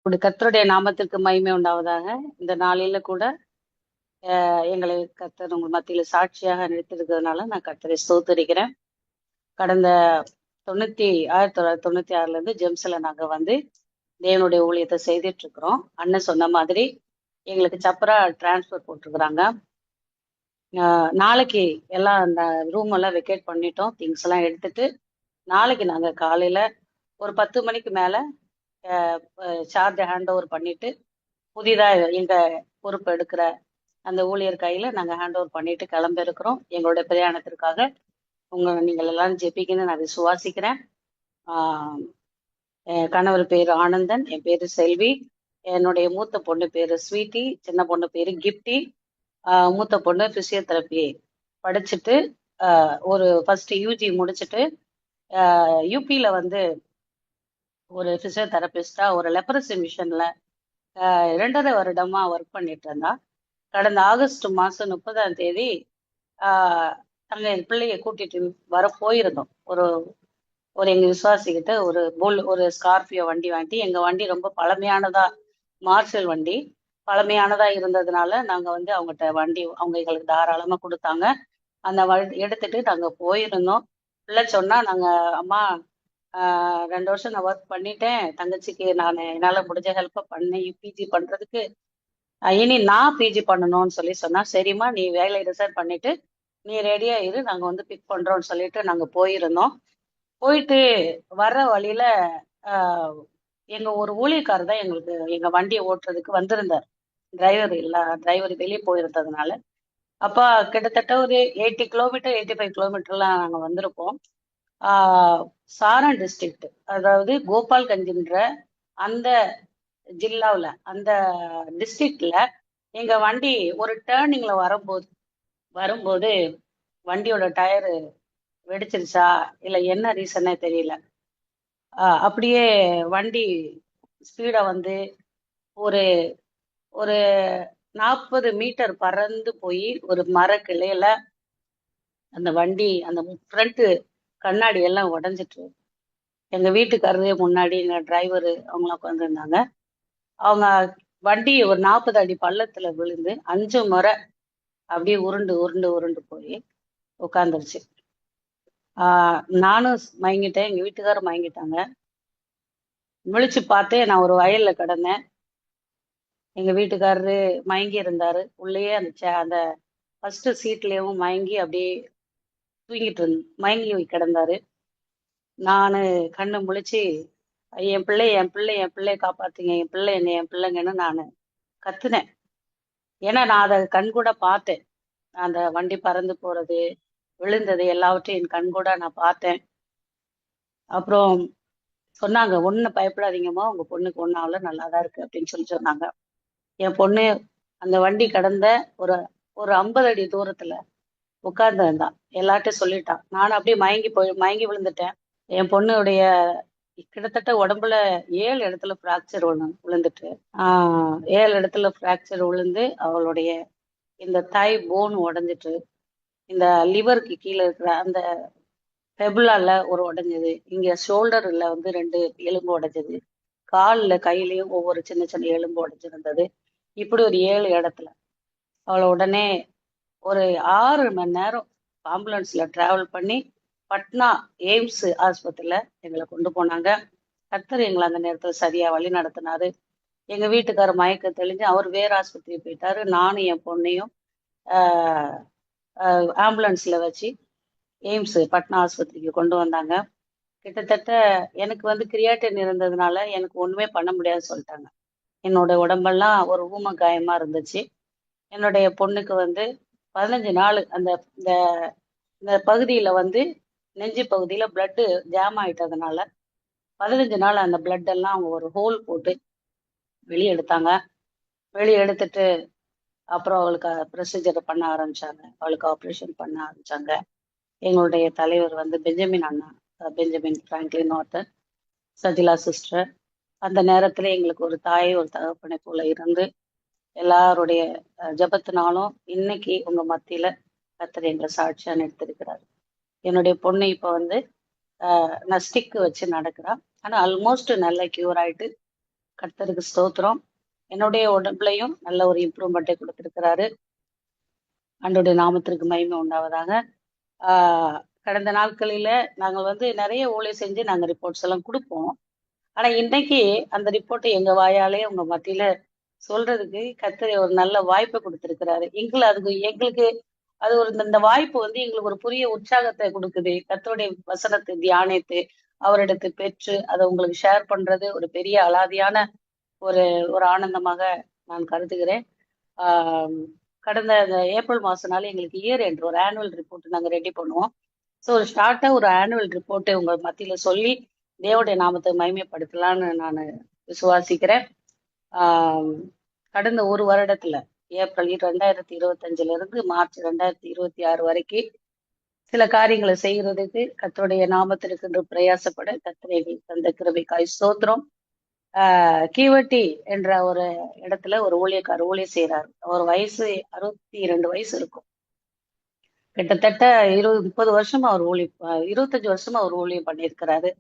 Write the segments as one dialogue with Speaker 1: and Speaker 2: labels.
Speaker 1: கர்த்தருடைய நாமத்திற்கு மகிமை உண்டாவதாக. இந்த நாளில கூட எங்களை கர்த்தர் உங்கள் மத்தியில சாட்சியாக நிறுத்திருக்கிறதுனால நான் கர்த்தரை ஸ்தோத்தரிக்கிறேன். கடந்த 1996 இருந்து ஜெம்ஸ்ல நாங்க வந்து தேவனுடைய ஊழியத்தை செய்துட்டு இருக்கிறோம். அண்ணன் சொன்ன மாதிரி எங்களுக்கு சப்பரா டிரான்ஸ்ஃபர் போட்டிருக்கிறாங்க. நாளைக்கு எல்லாம் அந்த ரூம் எல்லாம் வெக்கேட் பண்ணிட்டோம். திங்ஸ் எல்லாம் எடுத்துட்டு நாளைக்கு நாங்க காலையில ஒரு 10 மணிக்கு மேல சார்ஜ் ஹேண்ட் ஓவர் பண்ணிட்டு புதிதா எங்க பொறுப்பு எடுக்கிற அந்த ஊழியர் கையில நாங்க ஹேண்ட் ஓவர் பண்ணிட்டு கிளம்ப இருக்கிறோம் எங்களுடைய பிரயாணத்திற்காக. நீங்கள் எல்லாரும் ஜெபிக்கணும்னு நான் விசுவாசிக்கிறேன். என் கணவர் பேரு ஆனந்தன், என் பேரு செல்வி, என்னுடைய மூத்த பொண்ணு பேரு ஸ்வீட்டி, சின்ன பொண்ணு பேரு கிப்டி. மூத்த பொண்ணு பிசியோதெரப்பி படிச்சுட்டு ஒரு ஃபர்ஸ்ட் யூஜி முடிச்சுட்டு யூபியில வந்து ஒரு பிசியோதெரபிஸ்டா ஒரு லெப்ரசி மிஷன்ல 2.5 வருடமா ஒர்க் பண்ணிட்டு இருந்தா. கடந்த ஆகஸ்ட் மாசம் 30ஆம் தேதி நாங்க என் பிள்ளைய கூட்டிட்டு வர போயிருந்தோம். ஒரு எங்க விசுவாசிக்கிட்ட ஒரு ஸ்கார்பியோ வண்டி வாங்கி, எங்க வண்டி ரொம்ப பழமையானதா, மார்ஷல் வண்டி பழமையானதா இருந்ததுனால நாங்க வந்து அவங்க எங்களுக்கு தாராளமா கொடுத்தாங்க. அந்த எடுத்துட்டு நாங்க போயிருந்தோம். பிள்ளை சொன்னா, நாங்க அம்மா 2 வருஷம் நான் ஒர்க் பண்ணிட்டேன், தங்கச்சிக்கு நான் என்னால முடிஞ்ச ஹெல்ப்பை பண்ணேன் யூபிஜி பண்றதுக்கு, இனி நான் பிஜி பண்ணணும்னு சொன்னா, சரிம்மா நீ வேலையை ரிசைன் பண்ணிட்டு நீ ரெடியா இரு, நாங்க வந்து பிக் பண்றோம்னு சொல்லிட்டு நாங்க போயிருந்தோம். போயிட்டு வர்ற வழியில எங்க ஒரு ஊழியக்காரர் தான் எங்களுக்கு எங்க வண்டியை ஓட்டுறதுக்கு வந்திருந்தார். டிரைவர் வெளியே போயிருந்ததுனால. அப்ப கிட்டத்தட்ட ஒரு 80 கிலோமீட்டர் 85 கிலோமீட்டர்லாம் நாங்க வந்திருப்போம். சாரன் டிஸ்ட்ரிக்ட், அதாவது கோபால்கஞ்சின்ற அந்த ஜில்லாவில் அந்த டிஸ்ட்ரிக்ட்ல எங்க வண்டி ஒரு டேர்னிங்ல வரும்போது வண்டியோட டயரு வெடிச்சிருச்சா இல்ல என்ன ரீசனே தெரியல. அப்படியே வண்டி ஸ்பீடா வந்து ஒரு ஒரு 40 மீட்டர் பறந்து போய் ஒரு மரக்கிளையில அந்த வண்டி அந்த ஃப்ரண்ட் கண்ணாடி எல்லாம் உடஞ்சிட்டு, எங்க வீட்டுக்காரரே முன்னாடி எங்க டிரைவர் அவங்களாம் உட்காந்துருந்தாங்க. அவங்க வண்டி ஒரு 40 அடி பள்ளத்துல விழுந்து 5 முறை அப்படியே உருண்டு உருண்டு உருண்டு போய் உட்காந்துருச்சு. நானும் மயங்கிட்டேன், எங்க வீட்டுக்காரரும் மயங்கிட்டாங்க. முழிச்சு பார்த்தேன், நான் ஒரு வயல்ல கிடந்தேன். எங்க வீட்டுக்காரரு மயங்கி இருந்தாரு உள்ளேயே, அந்த ஃபர்ஸ்ட் சீட்லயும் மயங்கி அப்படியே மயங்கி கிடந்தாரு. நானு கண்ணு முழிச்சு என் பிள்ளைய காப்பாத்துங்க, என் பிள்ளைங்கன்னு நான் கத்துனேன். ஏன்னா நான் அதை கண்கூட பார்த்தேன். அந்த வண்டி பறந்து போறது, விழுந்தது எல்லாவற்றையும் என் கண்கூட நான் பார்த்தேன். அப்புறம் சொன்னாங்க, ஒண்ணு பயப்படாதீங்கம்மா, உங்க பொண்ணுக்கு ஒன்னும் ஆகல, நல்லாதான் இருக்கு அப்படின்னு சொன்னாங்க. என் பொண்ணு அந்த வண்டி கடந்த ஒரு ஒரு 50 அடி தூரத்துல உட்கார்ந்து இருந்தான். எல்லார்ட்டும் சொல்லிட்டான். நானும் அப்படியே மயங்கி விழுந்துட்டேன். என் பொண்ணுடைய கிட்டத்தட்ட உடம்புல 7 இடத்துல ஃப்ராக்சர் விழுந்துட்டு 7 இடத்துல ஃப்ராக்சர் விழுந்து அவளுடைய இந்த தாய் போன் உடஞ்சிட்டு, இந்த லிவருக்கு கீழே இருக்கிற அந்த பெபுலால ஒரு உடைஞ்சது, இங்க ஷோல்டர்ல வந்து 2 எலும்பு உடைஞ்சது, காலில் கையிலையும் ஒவ்வொரு சின்ன சின்ன எலும்பு உடைஞ்சிருந்தது. இப்படி ஒரு 7 இடத்துல அவளை உடனே ஒரு 6 மணி நேரம் ஆம்புலன்ஸ்ல டிராவல் பண்ணி பட்னா எய்ம்ஸ் ஆஸ்பத்திரியில எங்களை கொண்டு போனாங்க. கர்த்தர் எங்களை அந்த நேரத்துல சரியா வழி நடத்தினாரு. எங்க வீட்டுக்காரர் மயக்க தெளிஞ்சு அவர் வேற ஆஸ்பத்திரி போயிட்டாரு. நானும் என் பொண்ணையும் ஆம்புலன்ஸ்ல வச்சு எய்ம்ஸ் பட்னா ஆஸ்பத்திரிக்கு கொண்டு வந்தாங்க. கிட்டத்தட்ட எனக்கு வந்து கிரியாட்டின் இருந்ததுனால எனக்கு ஒண்ணுமே பண்ண முடியாதுன்னு சொல்லிட்டாங்க. என்னோட உடம்பெல்லாம் ஒரு ஊம காயமா இருந்துச்சு. என்னுடைய பொண்ணுக்கு வந்து 15 நாள் அந்த இந்த பகுதியில வந்து நெஞ்சு பகுதியில பிளட்டு ஜாம் ஆயிட்டதுனால 15 நாள் அந்த பிளட் எல்லாம் அவங்க ஒரு ஹோல் போட்டு வெளியே எடுத்தாங்க. வெளியே எடுத்துட்டு அப்புறம் அவளுக்கு ப்ரொசீஜர் பண்ண ஆரம்பிச்சாங்க. அவளுக்கு ஆப்ரேஷன் பண்ண ஆரம்பிச்சாங்க. எங்களுடைய தலைவர் வந்து பெஞ்சமின் அண்ணா, பெஞ்சமின் பிராங்க்லின் ஆர்த்தர், சஜிலா சிஸ்டர், அந்த நேரத்துல எங்களுக்கு ஒரு தாயை ஒரு தகப்பனை போல இருந்து எல்லாருடைய ஜபத்தினாலும் இன்னைக்கு உங்க மத்தியில கர்த்தர் எங்களை சாட்சியா எடுத்திருக்கிறார். என்னுடைய பொண்ணு இப்ப வந்து நான் ஸ்டிக் வச்சு நடக்கிறா. ஆனா ஆல்மோஸ்ட் நல்லா கியூர் ஆயிட்டு கர்த்தருக்கு ஸ்தோத்திரம். என்னுடைய உடம்புலையும் நல்ல ஒரு இம்ப்ரூவ்மெண்ட்டை கொடுத்திருக்கிறாரு. ஆண்டவருடைய நாமத்திற்கு மகிமை உண்டாவதாக. ஆஹ் கடந்த நாட்களில நாங்கள் வந்து நிறைய ஊழியம் செஞ்சு நாங்க ரிப்போர்ட்ஸ் எல்லாம் கொடுப்போம். ஆனா இன்னைக்கு அந்த ரிப்போர்ட்டை எங்க வாயாலே உங்க மத்தியில சொல்றதுக்கு கர்த்தர் ஒரு நல்ல வாய்ப்பை கொடுத்திருக்கிறாரு. எங்களுக்கு அது ஒரு இந்த வாய்ப்பு வந்து எங்களுக்கு ஒரு புதிய உற்சாகத்தை கொடுக்குது. கர்த்தருடைய வசனத்தை தியானித்து அவரிடத்தை பெற்று அதை உங்களுக்கு ஷேர் பண்றது ஒரு பெரிய அலாதியான ஒரு ஒரு ஆனந்தமாக நான் கருதுகிறேன். ஆஹ் கடந்த அந்த ஏப்ரல் மாசம்னால எங்களுக்கு இயர் எண்ட் ஒரு ஆனுவல் ரிப்போர்ட் நாங்க ரெடி பண்ணுவோம். ஸோ ஒரு ஸ்டார்ட்டா ஒரு ஆனுவல் ரிப்போர்ட்டை உங்க மத்தியில சொல்லி தேவனுடைய நாமத்தை மகிமைப்படுத்தலாம்னு நான் விசுவாசிக்கிறேன். ஆஹ் கடந்த ஒரு வருடத்துல ஏப்ரல் 2025 இருந்து மார்ச் 2026 வரைக்கும் சில காரியங்களை செய்யறதுக்கு கர்த்தருடைய நாமத்திற்கு என்று பிரயாசப்பட கர்த்தரை தந்த கிருபைக்காய் ஸ்தோத்திரம். கீவட்டி என்ற ஒரு இடத்துல ஒரு ஊழியக்காரர் ஊழியம் செய்யறாரு. அவர் வயசு 62 வயசு இருக்கும். கிட்டத்தட்ட 30 வருஷமா அவர் 25 வருஷமா அவர் ஊழியம் பண்ணியிருக்கிறாரு.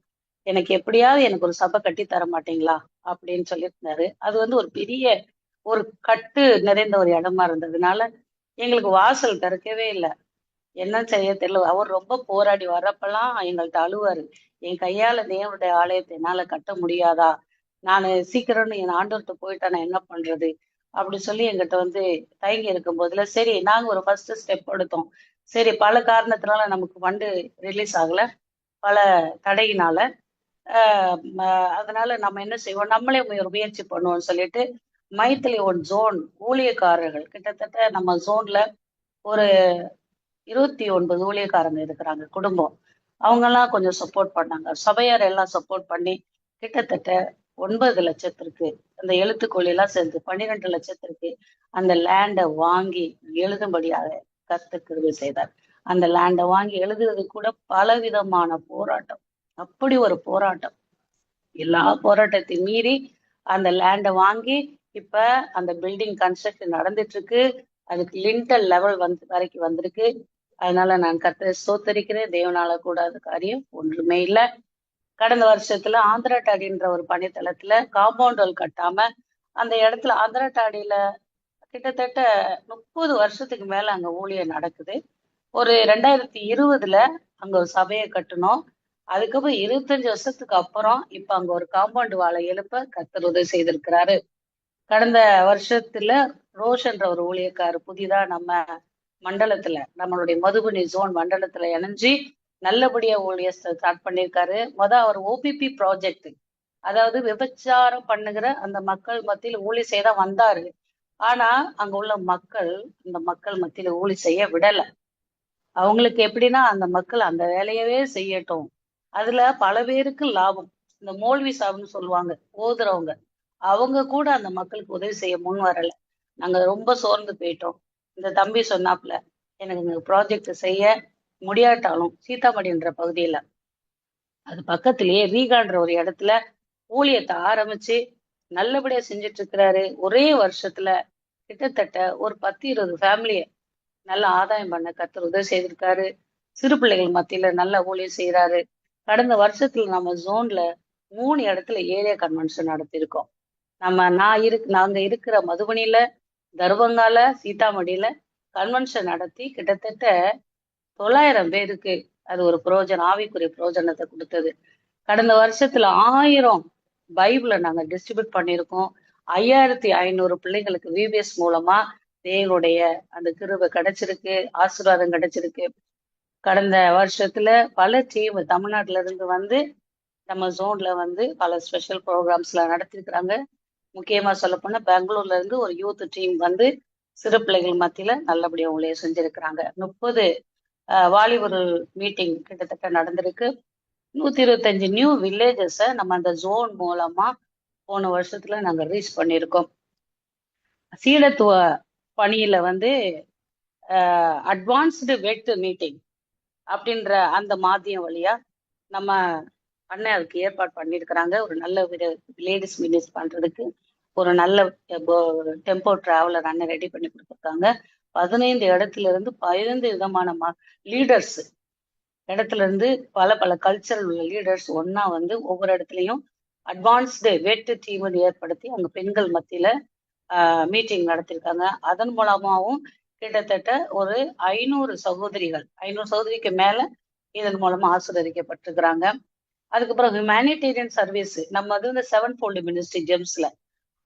Speaker 1: எனக்கு எப்படியாவது எனக்கு ஒரு சபை கட்டி தர மாட்டீங்களா அப்படின்னு சொல்லியிருந்தாரு. அது வந்து ஒரு பெரிய ஒரு கட்டு நிறைந்த ஒரு இடமா இருந்ததுனால எங்களுக்கு வாசல் திறக்கவே இல்லை. என்ன செய்ய தெரியல. அவர் ரொம்ப போராடி வர்றப்பெல்லாம் எங்கள்கிட்ட அழுவாரு. என் கையால தேவனுடைய ஆலயத்தை என்னால கட்ட முடியாதா, நான் சீக்கிரம்னு என் ஆண்டவர்கிட்ட போயிட்டா நான் என்ன பண்றது அப்படி சொல்லி எங்கிட்ட வந்து தயங்கி இருக்கும் போதுல சரி நாங்க ஒரு ஃபர்ஸ்ட் ஸ்டெப் எடுத்தோம். சரி பல காரணத்தினால நமக்கு ஃபண்டு ரிலீஸ் ஆகல, பல தடையினால. அதனால நம்ம என்ன செய்வோம், நம்மளே ஒரு முயற்சி பண்ணுவோம்னு சொல்லிட்டு மைத்திலி ஒன் ஜோன் ஊழியக்காரர்கள் கிட்டத்தட்ட நம்ம ஜோன்ல ஒரு 29 ஊழியக்காரங்க இருக்கிறாங்க குடும்பம். அவங்க எல்லாம் கொஞ்சம் சப்போர்ட் பண்ணாங்க. சபையார் எல்லாம் சப்போர்ட் பண்ணி கிட்டத்தட்ட 9 லட்சத்திற்கு அந்த எழுத்துக்கூலி எல்லாம் சேர்ந்து 12 லட்சத்திற்கு அந்த லேண்டை வாங்கி எழுதும்படியாக கர்த்தர் கிருபை செய்தார். அந்த லேண்டை வாங்கி எழுதுறது கூட பலவிதமான போராட்டம். அப்படி ஒரு போராட்டம். எல்லா போராட்டத்தையும் மீறி அந்த லேண்டை வாங்கி இப்ப அந்த பில்டிங் கன்ஸ்ட்ரக்ஷன் நடந்துட்டு இருக்கு. அதுக்கு லிண்டல் லெவல் வரைக்கும் வந்திருக்கு. அதனால நான் கர்த்தரை ஸ்தோத்தரிக்கிறேன். தேவனால கூடாத காரியம் ஒன்றுமே இல்லை. கடந்த வருஷத்துல ஆந்திராட்டாடின்ற ஒரு பணித்தளத்துல காம்பவுண்ட் வால் கட்டாம அந்த இடத்துல ஆந்திராட்டாடியில கிட்டத்தட்ட 30 வருஷத்துக்கு மேல அங்க ஊழியம் நடக்குது. ஒரு 2020 அங்க ஒரு சபையை கட்டணும். அதுக்கப்புறம் 25 வருஷத்துக்கு அப்புறம் இப்ப அங்க ஒரு காம்பவுண்ட் வாழை எழுப்ப கர்த்தர் உதவி செய்திருக்கிறாரு. கடந்த வருஷத்துல ரோஷன்ற ஒரு ஊழியக்காரு புதிதா நம்ம மண்டலத்துல நம்மளுடைய மதுபனி ஜோன் மண்டலத்துல இணைஞ்சு நல்லபடியா ஊழியத்தை ஸ்டார்ட் பண்ணியிருக்காரு. அவர் ஓபிபி ப்ராஜெக்ட், அதாவது விபச்சாரம் பண்ணுகிற அந்த மக்கள் மத்தியில ஊழி செய்ய வந்தாரு. ஆனா அங்க உள்ள மக்கள் அந்த மக்கள் மத்தியில ஊழி செய்ய விடல. அவங்களுக்கு எப்படின்னா அந்த மக்கள் அந்த வேலையவே செய்யட்டும், அதுல பல பேருக்கு லாபம். இந்த மோல்வி சாப்னு சொல்லுவாங்க, ஓதுறவங்க, அவங்க கூட அந்த மக்களுக்கு உதவி செய்ய முன் வரல. நாங்க ரொம்ப சோர்ந்து போயிட்டோம். இந்த தம்பி சொன்னாப்புல எனக்கு இந்த ப்ராஜெக்ட் செய்ய முடியாட்டாலும் சீதாமடின்ற பகுதியில அது பக்கத்திலேயே ரீகான்ற ஒரு இடத்துல ஊழியத்தை ஆரம்பிச்சு நல்லபடியா செஞ்சுட்டு இருக்கிறாரு. ஒரே வருஷத்துல கிட்டத்தட்ட ஒரு 10-20 ஃபேமிலிய நல்ல ஆதாயம் பண்ண கர்த்தர் உதவி செய்திருக்காரு. சிறு பிள்ளைகள் மத்தியில நல்ல ஊழியம் செய்யறாரு. கடந்த வருஷத்துல நம்ம ஜோன்ல 3 இடத்துல ஏரியா கன்வென்ஷன் நடத்தியிருக்கோம். நாங்க இருக்கிற மதுபனியில, தர்பங்கால, சீதாமடியில கன்வென்ஷன் நடத்தி கிட்டத்தட்ட 900 பேருக்கு அது ஒரு ஆவிக்குரிய புரோஜனத்தை கொடுத்தது. கடந்த வருஷத்துல 1000 பைபிளை நாங்க டிஸ்ட்ரிபியூட் பண்ணியிருக்கோம். 5500 பிள்ளைங்களுக்கு விபிஎஸ் மூலமா தேவனுடைய அந்த கிருபை கிடைச்சிருக்கு, ஆசீர்வாதம் கிடைச்சிருக்கு. கடந்த வருஷத்துல பல டீம் தமிழ்நாட்டுல இருந்து வந்து நம்ம ஜோன்ல வந்து பல ஸ்பெஷல் ப்ரோக்ராம்ஸ்ல நடத்திருக்கிறாங்க. முக்கியமா சொல்ல போனா பெங்களூர்ல இருந்து ஒரு யூத் டீம் வந்து சிறு பிள்ளைகள் மத்தியில நல்லபடியா ஊழியம் செஞ்சிருக்கிறாங்க. 30 வாலிபர் மீட்டிங் கிட்டத்தட்ட நடந்திருக்கு. 125 நியூ வில்லேஜஸ நம்ம அந்த ஜோன் மூலமா போன வருஷத்துல நாங்க ரீச் பண்ணியிருக்கோம். சீடத்துவ பணியில வந்து அட்வான்ஸ்டு வெட் மீட்டிங் அப்படின்ற அந்த மாத்தியம் வழியா நம்ம அண்ணன் அதுக்கு ஏற்பாடு பண்ணியிருக்கிறாங்க. ஒரு நல்ல லேடிஸ் மினிஸ் பண்றதுக்கு ஒரு நல்ல டெம்போ டிராவலர் அண்ணன் ரெடி பண்ணி கொடுத்துருக்காங்க. 15 இடத்துல இருந்து 15 விதமான லீடர்ஸ் இடத்துல இருந்து பல பல கல்ச்சரல் உள்ள லீடர்ஸ் ஒன்னா வந்து ஒவ்வொரு இடத்துலையும் அட்வான்ஸ்டு வேட்டு டீம்னு ஏற்படுத்தி அங்க பெண்கள் மத்தியில மீட்டிங் நடத்திருக்காங்க. அதன் மூலமாவும் கிட்டத்தட்ட ஒரு 500 சகோதரிக்கு மேல இதன் மூலமா ஆசீர்வதிக்கப்பட்டிருக்கிறாங்க. அதுக்கப்புறம் ஹியூமானிட்டேரியன் சர்வீஸ் நம்ம வந்து இந்த செவன் ஃபோல்டு மினிஸ்ட்ரி ஜெம்ஸ்ல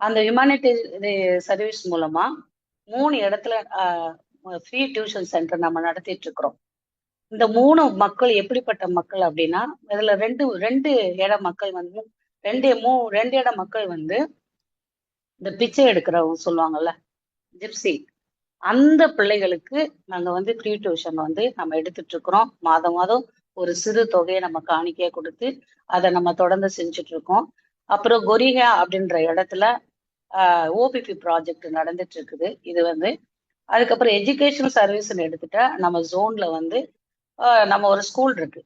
Speaker 1: அந்த ஹியூமானிட்டேரியன் சர்வீஸ் மூலமா 3 இடத்துல ஃப்ரீ டியூஷன் சென்டர் நம்ம நடத்திட்டு இருக்கிறோம். இந்த 3 மக்கள் எப்படிப்பட்ட மக்கள் அப்படின்னா, இதுல ரெண்டு இட மக்கள் வந்து ரெண்டு இட மக்கள் வந்து இந்த பிச்சை எடுக்கிறவங்க சொல்லுவாங்கல்ல, ஜிப்சி, அந்த பிள்ளைகளுக்கு நாங்க வந்து ஃப்ரீ டியூஷன் வந்து நம்ம எடுத்துட்டு இருக்கிறோம். மாதம் மாதம் ஒரு சிறு தொகையை நம்ம காணிக்கையா கொடுத்து அதை நம்ம தொடர்ந்து செஞ்சுட்டு இருக்கோம். அப்புறம் கொரிஹா அப்படின்ற இடத்துல ஓபிபி ப்ராஜெக்ட் நடந்துட்டு இருக்குது. இது வந்து அதுக்கப்புறம் எஜுகேஷன் சர்வீஸ்ன்னு எடுத்துட்டா நம்ம ஜோன்ல வந்து நம்ம ஒரு ஸ்கூல் இருக்கு,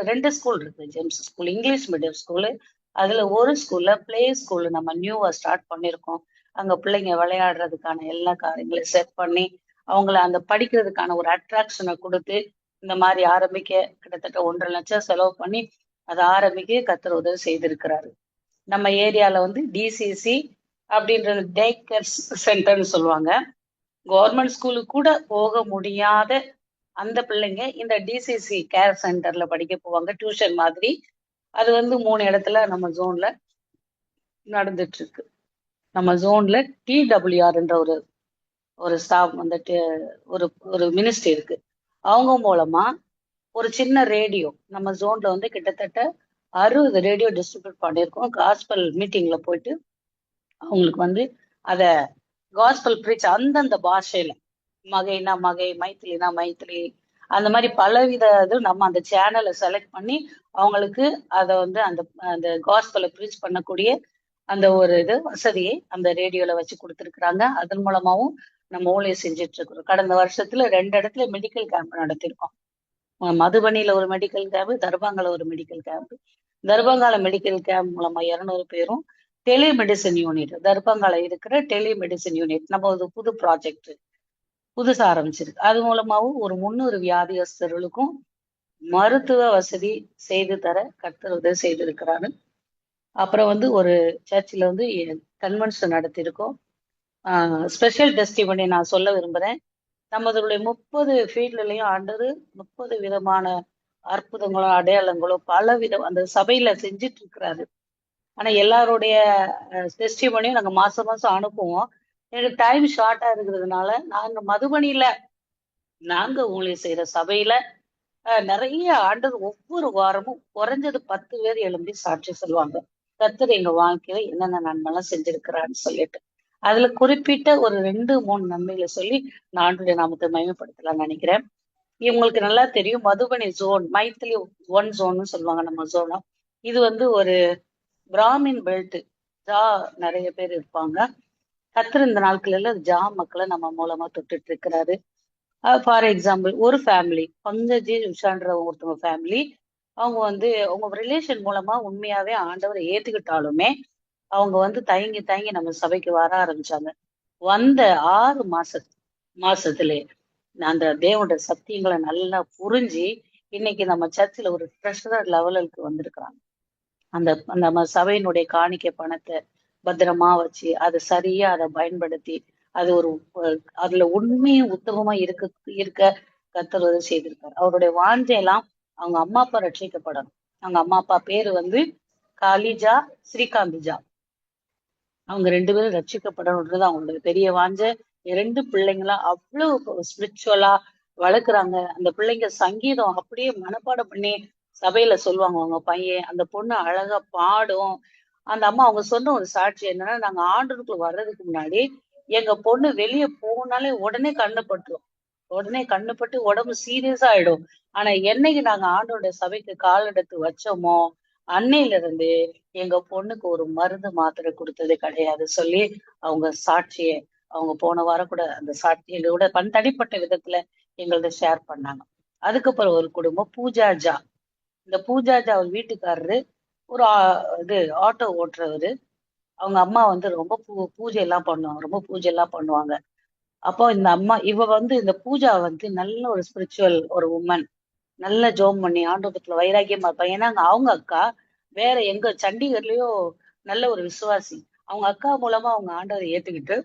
Speaker 1: ரெண்டு ஸ்கூல் இருக்கு. James school English medium school, அதுல ஒரு ஸ்கூல்ல பிளே ஸ்கூல் நம்ம நியூவா ஸ்டார்ட் பண்ணியிருக்கோம். அங்க பிள்ளைங்க விளையாடுறதுக்கான எல்லா காரியங்களையும் செட் பண்ணி அவங்கள அந்த படிக்கிறதுக்கான ஒரு அட்ராக்ஷனை கொடுத்து இந்த மாதிரி ஆரம்பிக்க கிட்டத்தட்ட 1.5 லட்சம் செலவு பண்ணி அதை ஆரம்பிக்க கர்த்தர் உதவி செய்திருக்கிறாரு. நம்ம ஏரியால வந்து டிசிசி அப்படின்றது டே கேர் சென்டர்னு சொல்லுவாங்க. கவர்மெண்ட் ஸ்கூலுக்கு கூட போக முடியாத அந்த பிள்ளைங்க இந்த டிசிசி கேர் சென்டர்ல படிக்க போவாங்க, டியூஷன் மாதிரி. அது வந்து 3 இடத்துல நம்ம ஜோன்ல நடந்துட்டு இருக்கு. நம்ம ஜோன்ல டிடபிள்யூஆர்ன்ற ஒரு ஸ்டாஃப் வந்துட்டு ஒரு ஒரு மினிஸ்ட்ரி இருக்கு. அவங்க மூலமா ஒரு சின்ன ரேடியோ நம்ம ஜோன்ல வந்து கிட்டத்தட்ட 60 ரேடியோ டிஸ்ட்ரிபியூட் பண்ணியிருக்கோம். காஸ்பல் மீட்டிங்ல போயிட்டு அவங்களுக்கு வந்து அத காஸ்பல் பிரீச் அந்தந்த பாஷையில, மகைனா மகை, மைத்திலினா மைத்திலி, அந்த மாதிரி பலவித இது நம்ம அந்த சேனலை செலக்ட் பண்ணி அவங்களுக்கு அதை வந்து அந்த அந்த காஸ்பலை ப்ரீச் பண்ணக்கூடிய அந்த ஒரு இது வசதியை அந்த ரேடியோல வச்சு கொடுத்துருக்குறாங்க. அதன் மூலமாவும் நம்ம ஊழியம் செஞ்சுட்டு இருக்கிறோம். கடந்த வருஷத்துல 2 இடத்துல மெடிக்கல் கேம்ப் நடத்திருக்கோம். மதுபனியில ஒரு மெடிக்கல் கேம்ப், தர்பாங்கால ஒரு மெடிக்கல் கேம்ப். தர்பாங்கால மெடிக்கல் கேம்ப் மூலமா 200 பேரும், டெலிமெடிசின் யூனிட் தர்பாங்கால இருக்கிற டெலிமெடிசின் யூனிட் நம்ம ஒரு புது ப்ராஜெக்ட் புதுசா ஆரம்பிச்சிருக்கு. அது மூலமாவும் ஒரு 300 வியாதியஸ்தர்களுக்கும் மருத்துவ வசதி செய்து தர கர்த்தர் உதவி செய்திருக்கிறாரு. அப்புறம் வந்து ஒரு சர்ச்சில் வந்து கன்வென்ஷன் நடத்தியிருக்கோம். ஸ்பெஷல் டெஸ்டிமனி நான் சொல்ல விரும்புறேன். நமதுடைய 30 ஃபீல்ட்லயும் ஆண்டது 30 விதமான அற்புதங்களோ அடையாளங்களோ பல விதம் அந்த சபையில செஞ்சுட்டு இருக்கிறாரு. ஆனா எல்லாருடைய டெஸ்டிமனியும் நாங்க மாசம் மாசம் அனுப்புவோம். எனக்கு டைம் ஷார்ட்டா இருக்கிறதுனால நாங்க மதுபனியில நாங்க ஊழியர் செய்யற சபையில நிறைய ஆண்டது ஒவ்வொரு வாரமும் குறைஞ்சது 10 பேர் எழும்பி சாட்சி சொல்லுவாங்க, கர்த்தர் எங்க வாழ்க்கையில என்னென்ன நன்மைலாம் செஞ்சிருக்கிறான்னு சொல்லிட்டு. அதுல குறிப்பிட்ட ஒரு 2-3 நன்மைகளை சொல்லி நான் ஆண்டுடைய நாமத்தை மகிமைப்படுத்தலாம்னு நினைக்கிறேன். இவங்களுக்கு நல்லா தெரியும், மதுபனி ஜோன், மைத்திலி 1 ஜோன்னு சொல்லுவாங்க நம்ம ஜோனா. இது வந்து ஒரு பிராமின் பெல்ட், ஜா நிறைய பேர் இருப்பாங்க. கர்த்தர் இந்த நாட்கள்ல ஜா மக்களை நம்ம மூலமா தொட்டுட்டு இருக்கிறாரு. ஃபார் எக்ஸாம்பிள் ஒரு ஃபேமிலி, பங்கஜி உஷான்ற ஒருத்தவங்க ஃபேமிலி, அவங்க வந்து அவங்க ரிலேஷன் மூலமா உண்மையாவே ஆண்டவரை ஏத்துக்கிட்டாலுமே அவங்க வந்து தயங்கி தயங்கி நம்ம சபைக்கு வர ஆரம்பிச்சாங்க. வந்த 6 மாசத்திலே அந்த தேவனுடைய சத்தியங்களை நல்லா புரிஞ்சு இன்னைக்கு நம்ம சர்ச்சில் ஒரு ட்ரெஷரர் லெவலுக்கு வந்திருக்கிறாங்க. அந்த நம்ம சபையினுடைய காணிக்கை பணத்தை பத்திரமா வச்சு அதை சரியா அதை பயன்படுத்தி அது ஒரு அதுல உண்மையும் உத்தமமா இருக்க கர்த்தர் உதவி செய்திருக்காரு. அவருடைய வாஞ்சையெல்லாம் அவங்க அம்மா அப்பா ரட்சிக்கப்படணும். அவங்க அம்மா அப்பா பேரு வந்து காலிஜா, ஸ்ரீகாந்த்ஜா. அவங்க 2 பேரும் ரட்சிக்கப்படணுன்றது அவங்களுடைய பெரிய வாஞ்ச. 2 பிள்ளைங்களா அவ்வளவு ஸ்பிரிச்சுவலா வளர்க்குறாங்க. அந்த பிள்ளைங்க சங்கீதம் அப்படியே மனப்பாடம் பண்ணி சபையில சொல்லுவாங்க. அவங்க பையன், அந்த பொண்ணு அழகா பாடும். அந்த அம்மா அவங்க சொன்ன ஒரு சாட்சி என்னன்னா, நாங்க ஆண்டவருக்குள்ள வர்றதுக்கு முன்னாடி எங்க பொண்ணு வெளியே போனாலே உடனே கண்ணுப்பட்டுரும், உடனே கண்ணுப்பட்டு உடம்பு சீரியஸா ஆயிடும். ஆனா என்னைக்கு நாங்க ஆண்டோட சபைக்கு கால் எடுத்து வச்சோமோ அன்னையில இருந்து எங்க பொண்ணுக்கு ஒரு மருந்து மாத்திரை கொடுத்தது கிடையாது சொல்லி அவங்க சாட்சிய அவங்க போன வாரம் கூட அந்த சாட்சியோட தனிப்பட்ட விதத்துல எங்கள்ட்ட ஷேர் பண்ணாங்க. அதுக்கப்புறம் ஒரு குடும்பம் பூஜாஜா. இந்த பூஜாஜா அவர் வீட்டுக்காரரு ஒரு இது ஆட்டோ ஓட்டுறவரு. அவங்க அம்மா வந்து ரொம்ப பூஜை எல்லாம் பண்ணுவாங்க, ரொம்ப பூஜை எல்லாம் பண்ணுவாங்க. அப்போ இந்த அம்மா இவ வந்து இந்த பூஜா வந்து நல்ல ஒரு ஸ்பிரிச்சுவல் ஒரு உமன், நல்ல ஜோம் பண்ணி ஆண்டவத்துல வைராக்கியமா இருப்பாங்க. ஏன்னா அவங்க அக்கா வேற எங்க சண்டிகர்லயோ நல்ல ஒரு விசுவாசி. அவங்க அக்கா மூலமா அவங்க ஆண்டவரை ஏத்துக்கிட்டு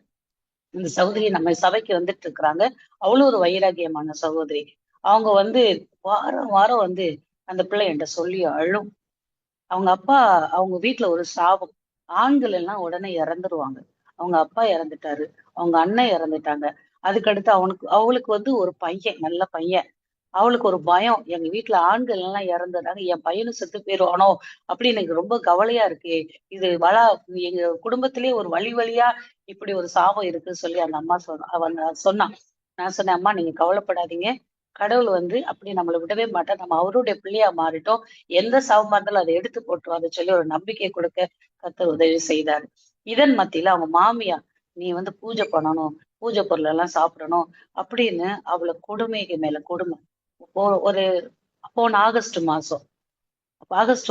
Speaker 1: இந்த சகோதரி நம்ம சபைக்கு வந்துட்டு இருக்கிறாங்க. அவ்வளவு ஒரு வைராகியமான சகோதரி. அவங்க வந்து வாரம் வாரம் வந்து அந்த பிள்ளை என்கிட்ட சொல்லி அழும். அவங்க அப்பா, அவங்க வீட்டுல ஒரு சாபம். ஆண்கள் எல்லாம் உடனே இறந்துருவாங்க. அவங்க அப்பா இறந்துட்டாரு, அவங்க அண்ணன் இறந்துட்டாங்க. அதுக்கடுத்து அவளுக்கு வந்து ஒரு பையன், நல்ல பையன். அவளுக்கு ஒரு பயம், எங்க வீட்டுல ஆண்கள் எல்லாம் இறந்துட்டாங்க, என் பையனும் செத்து போயிருவானோ அப்படின்னு எனக்கு ரொம்ப கவலையா இருக்கு. இது எங்க குடும்பத்திலேயே ஒரு வழி வழியா இப்படி ஒரு சாபம் இருக்குன்னு சொல்லி அந்த அம்மா அவன் சொன்னான். நான் சொன்னேன், அம்மா நீங்க கவலைப்படாதீங்க. கடவுள் வந்து அப்படி நம்மளை விடவே மாட்டார். நம்ம அவருடைய பிள்ளையா மாறிட்டோம். எந்த சாபமா இருந்தாலும் அதை எடுத்து போட்டுருவான்னு சொல்லி ஒரு நம்பிக்கை கொடுக்க கர்த்தர் உதவி செய்தாரு. இதன் மத்தியில அவங்க மாமியா, நீ வந்து பூஜை பண்ணணும், பூஜை பொருள் எல்லாம் சாப்பிடணும் அப்படின்னு அவளை கொடுமைக்கு மேல கொடுமை. ஒரு போன ஆகஸ்ட்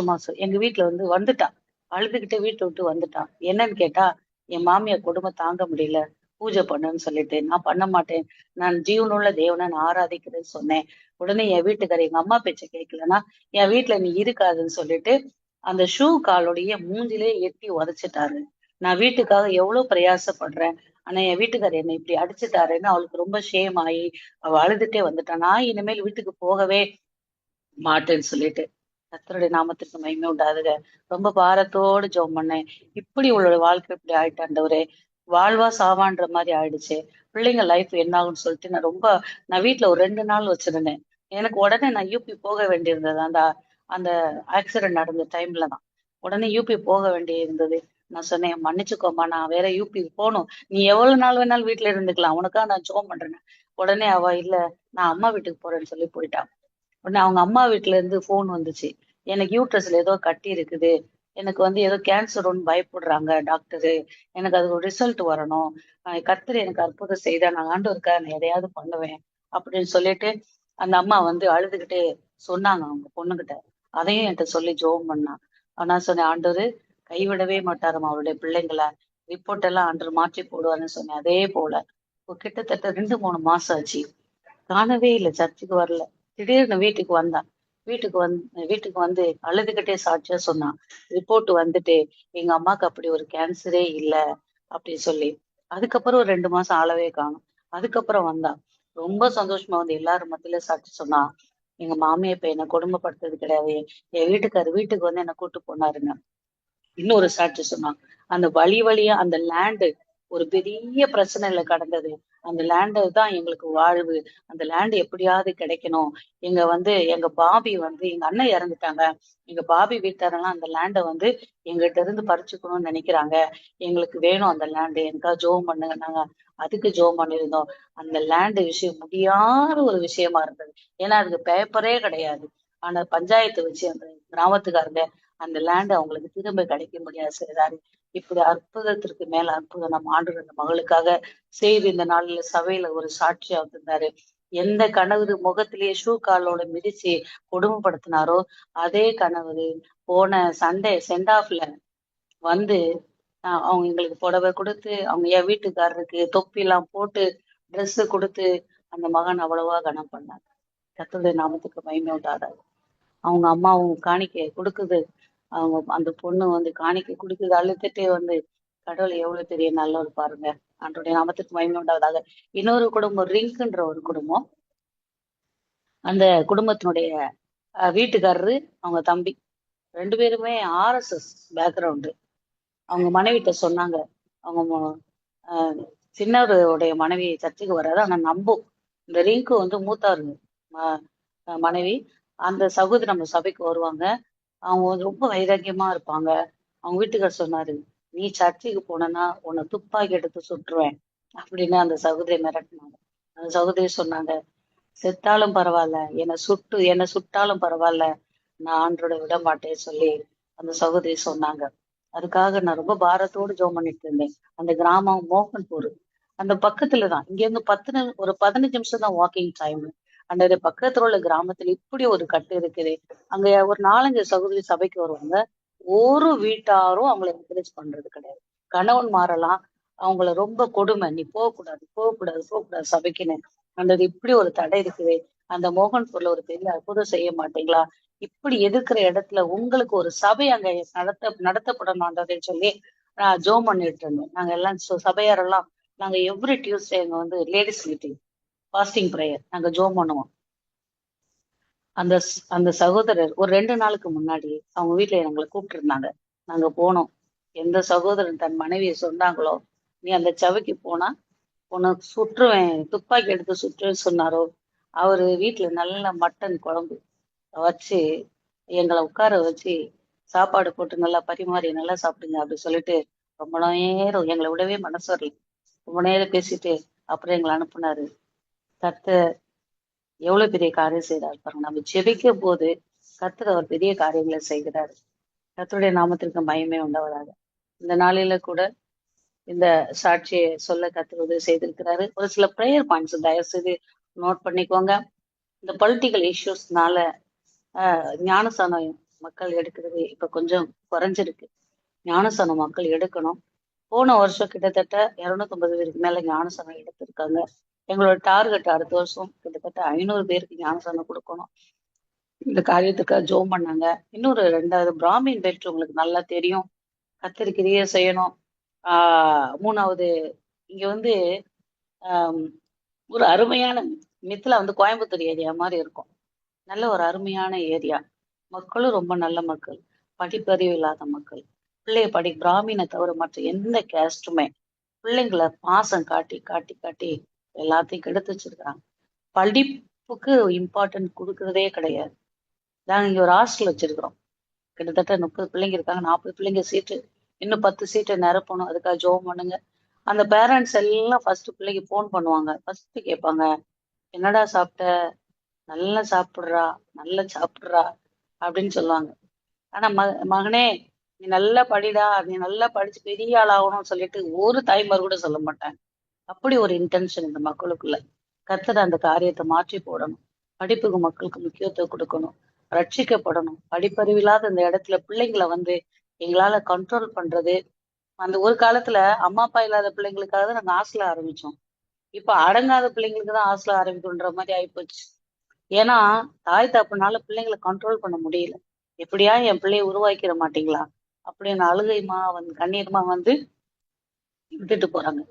Speaker 1: மாசம் எங்க வீட்டுல வந்து வந்துட்டான். அழுதுகிட்டு வீட்டை விட்டு வந்துட்டான். என்னன்னு கேட்டா, என் மாமியார் கொடுமை தாங்க முடியல, பூஜை பண்ணுன்னு சொல்லிட்டு. நான் பண்ண மாட்டேன், நான் ஜீவனுள்ள தேவனை நான் ஆராதிக்கிறேன்னு சொன்னேன். உடனே என் வீட்டுக்காரர் எங்க அம்மா பேச்ச கேட்கலன்னா என் வீட்டுல நீ இருக்காதுன்னு சொல்லிட்டு அந்த ஷூ காலோடைய மூஞ்சிலே எட்டி உதைச்சிட்டாரு. நான் வீட்டுக்காக எவ்வளவு பிரயாசப்படுறேன், ஆனா என் வீட்டுக்காரர் என்னை இப்படி அடிச்சுட்டாருன்னு அவளுக்கு ரொம்ப ஷேம் ஆகி அவ அழுதுட்டே வந்துட்டான். நான் இனிமேல் வீட்டுக்கு போகவே மாட்டேன்னு சொல்லிட்டு. கர்த்தருடைய நாமத்துக்கு மகிமை உண்டாதுக. ரொம்ப பாரத்தோடு ஜெபம் பண்ணேன். இப்படி உங்களோட வாழ்க்கை இப்படி ஆயிட்டு ஆண்டவரே, வாழ்வா சாவான்ற மாதிரி ஆயிடுச்சு. பிள்ளைங்க லைஃப் என்ன ஆகும்னு சொல்லிட்டு நான் வீட்டுல ஒரு 2 நாள் வச்சிருந்தேன். எனக்கு உடனே நான் யூபி போக வேண்டியிருந்தது. அந்த அந்த ஆக்சிடென்ட் நடந்த டைம்ல தான் உடனே யூபி போக வேண்டி இருந்தது. நான் சொன்னேன், மன்னிச்சுக்கோமா, நான் வேற யூபி போகணும், நீ எவ்வளவு நாள் வேணாலும் வீட்டுல இருந்துக்கலாம், உனக்கா நான் ஜெபம் பண்றேன். உடனே அவ இல்ல, நான் அம்மா வீட்டுக்கு போறேன்னு சொல்லி போயிட்டா. உடனே அவங்க அம்மா வீட்டுல இருந்து போன் வந்துச்சு, எனக்கு யூட்ரஸ்ல ஏதோ கட்டி இருக்குது, எனக்கு வந்து ஏதோ கேன்சர்னு பயப்படுறாங்க டாக்டரு, எனக்கு அது ஒரு ரிசல்ட் வரணும், கர்த்தர் எனக்கு அற்புதம் செய்தா நான் ஆண்டவருக்காக நான் எதையாவது பண்ணுவேன் அப்படின்னு சொல்லிட்டு அந்த அம்மா வந்து அழுதுகிட்டே சொன்னாங்க அவங்க பொண்ணுகிட்ட. அதையும் என்கிட்ட சொல்லி ஜெபம் பண்ணா. ஆனா சொன்னேன், ஆண்டவரு கைவிடவே மாட்டாருமா அவருடைய பிள்ளைங்களை, ரிப்போர்ட் எல்லாம் ஆண்டவர் மாற்றி போடுவாருன்னு சொன்னேன். அதே போல இப்போ கிட்டத்தட்ட 2 3 மாசம் ஆச்சு, காணவே இல்லை, சர்ச்சுக்கு வரல. திடீர்னு வீட்டுக்கு வந்து அழுதுகிட்டே சாட்சியா சொன்னான், ரிப்போர்ட் வந்துட்டு எங்க அம்மாக்கு அப்படி ஒரு கேன்சரே இல்ல அப்படின்னு சொல்லி. அதுக்கப்புறம் ஒரு 2 மாசம் ஆளவே காணும். அதுக்கப்புறம் வந்தா ரொம்ப சந்தோஷமா வந்து எல்லாரும் மத்தியில சாட்சி சொன்னா, எங்க மாமியை இப்ப என்ன கொடுமைப்படுத்துறது கிடையாது, என் வீட்டுக்காரு வீட்டுக்கு வந்து என்ன கூட்டு போனாருங்க. இன்னொரு சாட்சி சொன்னான், அந்த வழி வழியா அந்த லேண்டு ஒரு பெரிய பிரச்சனையில கடந்தது. அந்த லேண்டு தான் எங்களுக்கு வாழ்வு, அந்த லேண்டு எப்படியாவது கிடைக்கணும். எங்க பாபி வந்து எங்க அண்ணன் இறந்துட்டாங்க, எங்க பாபி வீட்டாரெல்லாம் அந்த லேண்டை வந்து எங்கிட்ட இருந்து பறிச்சுக்கணும்னு நினைக்கிறாங்க, எங்களுக்கு வேணும் அந்த லேண்டு, எனக்காக ஜோம் பண்ணுங்க. நாங்க அதுக்கு ஜோம் பண்ணியிருந்தோம். அந்த லேண்டு விஷயம் முடியாத ஒரு விஷயமா இருந்தது. ஏன்னா அதுக்கு பேப்பரே கிடையாது. ஆனா பஞ்சாயத்து வச்சு அந்த கிராமத்துக்காரங்க அந்த லேண்ட் அவங்களுக்கு திரும்ப கிடைக்க முடியாது செய்றாரு. இப்படி அற்புதத்திற்கு மேல அற்புதம் நம்ம ஆண்டவர் அந்த மகளுக்காக செய்து இந்த நாள்ல சபையில ஒரு சாட்சியா வந்திருந்தாரு. எந்த கணவர் முகத்திலேயே ஷூ காலோட மிதிச்சு கொடுமைப்படுத்தினாரோ, அதே கணவர் போன சண்டே சென்ட் ஆஃப்ல வந்து அவங்க எங்களுக்கு புடவை கொடுத்து, அவங்க என் வீட்டுக்காரருக்கு தொப்பி எல்லாம் போட்டு ட்ரெஸ் கொடுத்து அந்த மகன் அவ்வளவா கனம் பண்ணாங்க. கர்த்தருடைய நாமத்துக்கு மகிமை உண்டாதாக. அவங்க அம்மாவும் காணிக்கை கொடுக்குது, அவங்க அந்த பொண்ணு வந்து காணிக்கை கொடுக்குது, அழுதுட்டே வந்து, கடவுள் எவ்வளவு பெரிய நல்லவர் பாருங்க. ஆண்டவருடைய நாமத்துக்கு மகிமை உண்டாவதாக. இன்னொரு குடும்பம், ரிங்க்ன்ற ஒரு குடும்பம். அந்த குடும்பத்தினுடைய வீட்டுக்காரரு, அவங்க தம்பி 2 பேருமே ஆர்எஸ்எஸ் பேக்ரவுண்டு. அவங்க மனைவிட்ட சொன்னாங்க, அவங்க ஆஹ் சின்னவருடைய மனைவி சர்ச்சுக்கு வராது, ஆனா நம்பும். இந்த ரிங்கு வந்து மூத்தாருங்க மனைவி. அந்த சகோதரி நம்ம சபைக்கு வருவாங்க. அவங்க வந்து ரொம்ப வைராக்கியமா இருப்பாங்க. அவங்க வீட்டுக்காரர் சொன்னாரு, நீ சர்ச்சுக்கு போனேன்னா உன்னை துப்பாக்கி எடுத்து சுட்டுருவேன் அப்படின்னு அந்த சகோதரி மிரட்டினாங்க. அந்த சகோதரி சொன்னாங்க, செத்தாலும் பரவாயில்ல, என்னை சுட்டாலும் பரவாயில்ல, நான் ஆண்டோட விட மாட்டேன்னு சொல்லி அந்த சகோதரி சொன்னாங்க. அதுக்காக நான் ரொம்ப பாரத்தோடு ஜெபம் பண்ணிட்டு இருந்தேன். அந்த கிராமம் மோகன்பூர், அந்த பக்கத்துலதான், இங்க இருந்து ஒரு 15 நிமிஷம் தான் வாக்கிங் டைம். அந்த பக்கத்துல உள்ள கிராமத்துல இப்படி ஒரு கட்டு இருக்குது. அங்க ஒரு 4 5 சகோதரி சபைக்கு வருவாங்க. ஒரு வீட்டாரும் அவங்களை என்கரேஜ் பண்றது கிடையாது. கணவன் மாறலாம், அவங்கள ரொம்ப கொடுமை, நீ போகக்கூடாது போகக்கூடாது போகக்கூடாது சபைக்குன்னு. அந்த இப்படி ஒரு தடை இருக்குது. அந்த மோகன்பூர்ல ஒரு பெரிய அற்புதம் செய்ய மாட்டீங்களா, இப்படி எதிர்க்கிற இடத்துல உங்களுக்கு ஒரு சபை அங்க நடத்தப்படணும்ன்றதை சொல்லி நான் ஜோம் பண்ணிட்டு இருந்தேன். நாங்க எல்லாம் சபையாரெல்லாம் நாங்க எவ்ரி டியூஸ்டே அங்க வந்து லேடிஸ் மீட்டிங் ஃபாஸ்டிங் ப்ரேயர் நாங்க ஜோம் பண்ணுவோம். அந்த சகோதரர் ஒரு 2 நாளுக்கு முன்னாடி அவங்க வீட்டுல எங்களை கூப்பிட்டு இருந்தாங்க. நாங்க போனோம். எந்த சகோதரன் தன் மனைவியை சொன்னாங்களோ, நீ அந்த சபைக்கு போனா உனக்கு சுற்றுவேன், துப்பாக்கி எடுத்து சுற்றுவேன்னு சொன்னாரோ, அவரு வீட்டுல நல்ல மட்டன் குழம்பு வச்சு எங்களை உட்கார வச்சு சாப்பாடு போட்டு நல்லா பரிமாறி நல்லா சாப்பிடுங்க அப்படி சொல்லிட்டு ரொம்ப நேரம் எங்களை விடவே மனசு வரல. ரொம்ப நேரம் பேசிட்டு அப்புறம் எங்களை அனுப்புனாரு. கர்த்தர் எவ்வளவு பெரிய காரியம் செய்யறாரு பாருங்க. நம்ம ஜெபிக்கும் போது கர்த்தர் அவர் பெரிய காரியங்களை செய்கிறாரு. கர்த்தருடைய நாமத்திற்கு மகிமை உண்டவராக. இந்த நாளில கூட இந்த சாட்சியை சொல்ல கர்த்தர் உதவி செய்திருக்கிறாரு. ஒரு சில ப்ரேயர் பாயிண்ட்ஸ் தயவு செய்து நோட் பண்ணிக்கோங்க. இந்த பொலிட்டிக்கல் இஷ்யூஸ்னால ஞானசானம் மக்கள் எடுக்கிறது இப்ப கொஞ்சம் குறைஞ்சிருக்கு. ஞானசானம் மக்கள் எடுக்கணும். போன வருஷம் கிட்டத்தட்ட 250 பேருக்கு மேல ஞானசானம் எடுத்திருக்காங்க. எங்களோட டார்கெட் அடுத்த வருஷம் கிட்டத்தட்ட 500 பேருக்கு ஞானசானம் கொடுக்கணும். இந்த காரியத்துக்காக ஜோம் பண்ணாங்க. இன்னொரு 2வது பிராமின் பெல்ட் உங்களுக்கு நல்லா தெரியும். கத்தரிக்கிறிய செய்யணும். 3வது இங்க வந்து ஆஹ் ஒரு அருமையான மித்துல வந்து கோயம்புத்தூர் ஏரியா மாதிரி இருக்கும். நல்ல ஒரு அருமையான ஏரியா. மக்களும் ரொம்ப நல்ல மக்கள், படிப்பறிவு இல்லாத மக்கள். பிராமினை தவிர மற்ற எந்த கேஸ்டுமே பிள்ளைங்களை பாசம் காட்டி காட்டி காட்டி எல்லாத்தையும் கெடுத்து வச்சிருக்கிறாங்க. படிப்புக்கு இம்பார்ட்டன்ட் கொடுக்கறதே கிடையாது. நாங்க இங்க ஒரு ஹாஸ்டல் வச்சிருக்கிறோம். கிட்டத்தட்ட 30 பிள்ளைங்க இருக்காங்க. 40 பிள்ளைங்க சீட்டு, இன்னும் 10 சீட்டை நிரப்பணும். அதுக்காக ஜோம் பண்ணுங்க. அந்த பேரண்ட்ஸ் எல்லாம் ஃபர்ஸ்ட் பிள்ளைக்கு போன் பண்ணுவாங்க. ஃபர்ஸ்ட் கேட்பாங்க, என்னடா சாப்பிட்ட? நல்லா சாப்பிடுறா, நல்லா சாப்பிடுறா அப்படின்னு சொல்லுவாங்க. ஆனா மகனே நீ நல்லா படிடா, நீ நல்லா படிச்சு பெரிய ஆள் ஆகணும்னு சொல்லிட்டு ஒரு தாய்மார் கூட சொல்ல மாட்டாங்க. அப்படி ஒரு இன்டென்ஷன் இந்த மக்களுக்குள்ள. கர்த்தர் அந்த காரியத்தை மாற்றி போடணும். படிப்புக்கு மக்களுக்கு முக்கியத்துவம் கொடுக்கணும். ரட்சிக்கப்படணும். படிப்பறிவில்லாத இந்த இடத்துல பிள்ளைங்களை வந்து எங்களால கண்ட்ரோல் பண்றது. அந்த ஒரு காலத்துல அம்மா அப்பா இல்லாத பிள்ளைங்களுக்காக தான் நாங்க ஹாஸ்டல் ஆரம்பிச்சோம். இப்ப அடங்காத பிள்ளைங்களுக்கு தான் ஹாஸ்டல் ஆரம்பிக்கணுன்ற மாதிரி ஆயிப்போச்சு. ஏன்னா தாய் தப்புனால பிள்ளைங்களை கண்ட்ரோல் பண்ண முடியல. எப்படியா என் பிள்ளைய உருவாக்கிட மாட்டீங்களா அப்படின்னு அழுகைமா வந்து கண்ணீர்மா வந்து விட்டுட்டு போறாங்க.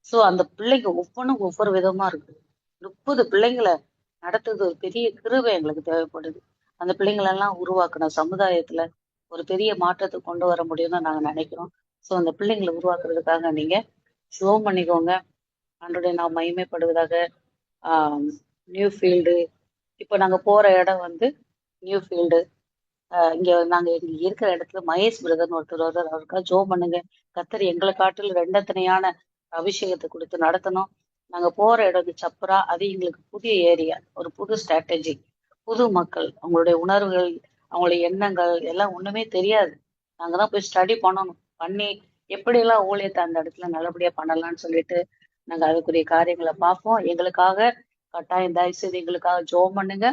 Speaker 1: சோ அந்த பிள்ளைங்க ஒவ்வொன்றும் ஒவ்வொரு விதமா இருக்கு. 30 பிள்ளைங்களை நடத்துறது ஒரு பெரிய கிருபை எங்களுக்கு தேவைப்படுது. அந்த பிள்ளைங்களெல்லாம் உருவாக்கணும். சமுதாயத்துல ஒரு பெரிய மாற்றத்தை கொண்டு வர முடியும்னு நாங்க நினைக்கிறோம். சோ அந்த பிள்ளைங்களை உருவாக்குறதுக்காக நீங்க ஸ்லோ பண்ணிக்கோங்க. ஆண்டவருடைய நாம் மகிமைப்படுவதாக. நியூ ஃபீல்டு இப்போ நாங்க போற இடம் வந்து நியூ ஃபீல்டு. இங்க நாங்க இங்க இருக்கிற இடத்துல மகேஷ் பிரதர்னு ஒருத்தர் வருவார். அவருக்கா ஜோம் பண்ணுங்க. கர்த்தர் எங்களை காட்டில் ரெண்டத்தனையான அபிஷேகத்தை கொடுத்து நடத்தணும். நாங்க போற இடம் வந்து சப்புரா. அது எங்களுக்கு புதிய ஏரியா, ஒரு புது ஸ்ட்ராட்டஜி, புது மக்கள், அவங்களுடைய உணர்வுகள், அவங்களுடைய எண்ணங்கள் எல்லாம் ஒண்ணுமே தெரியாது. நாங்கதான் போய் ஸ்டடி பண்ணணும். பண்ணி எப்படியெல்லாம் ஊழியத்தை அந்த இடத்துல நல்லபடியா பண்ணலாம்னு சொல்லிட்டு நாங்க அதுக்குரிய காரியங்களை பார்ப்போம். எங்களுக்காக கட்டாயம் தயவு செய்து எங்களுக்காக ஜோம் பண்ணுங்க.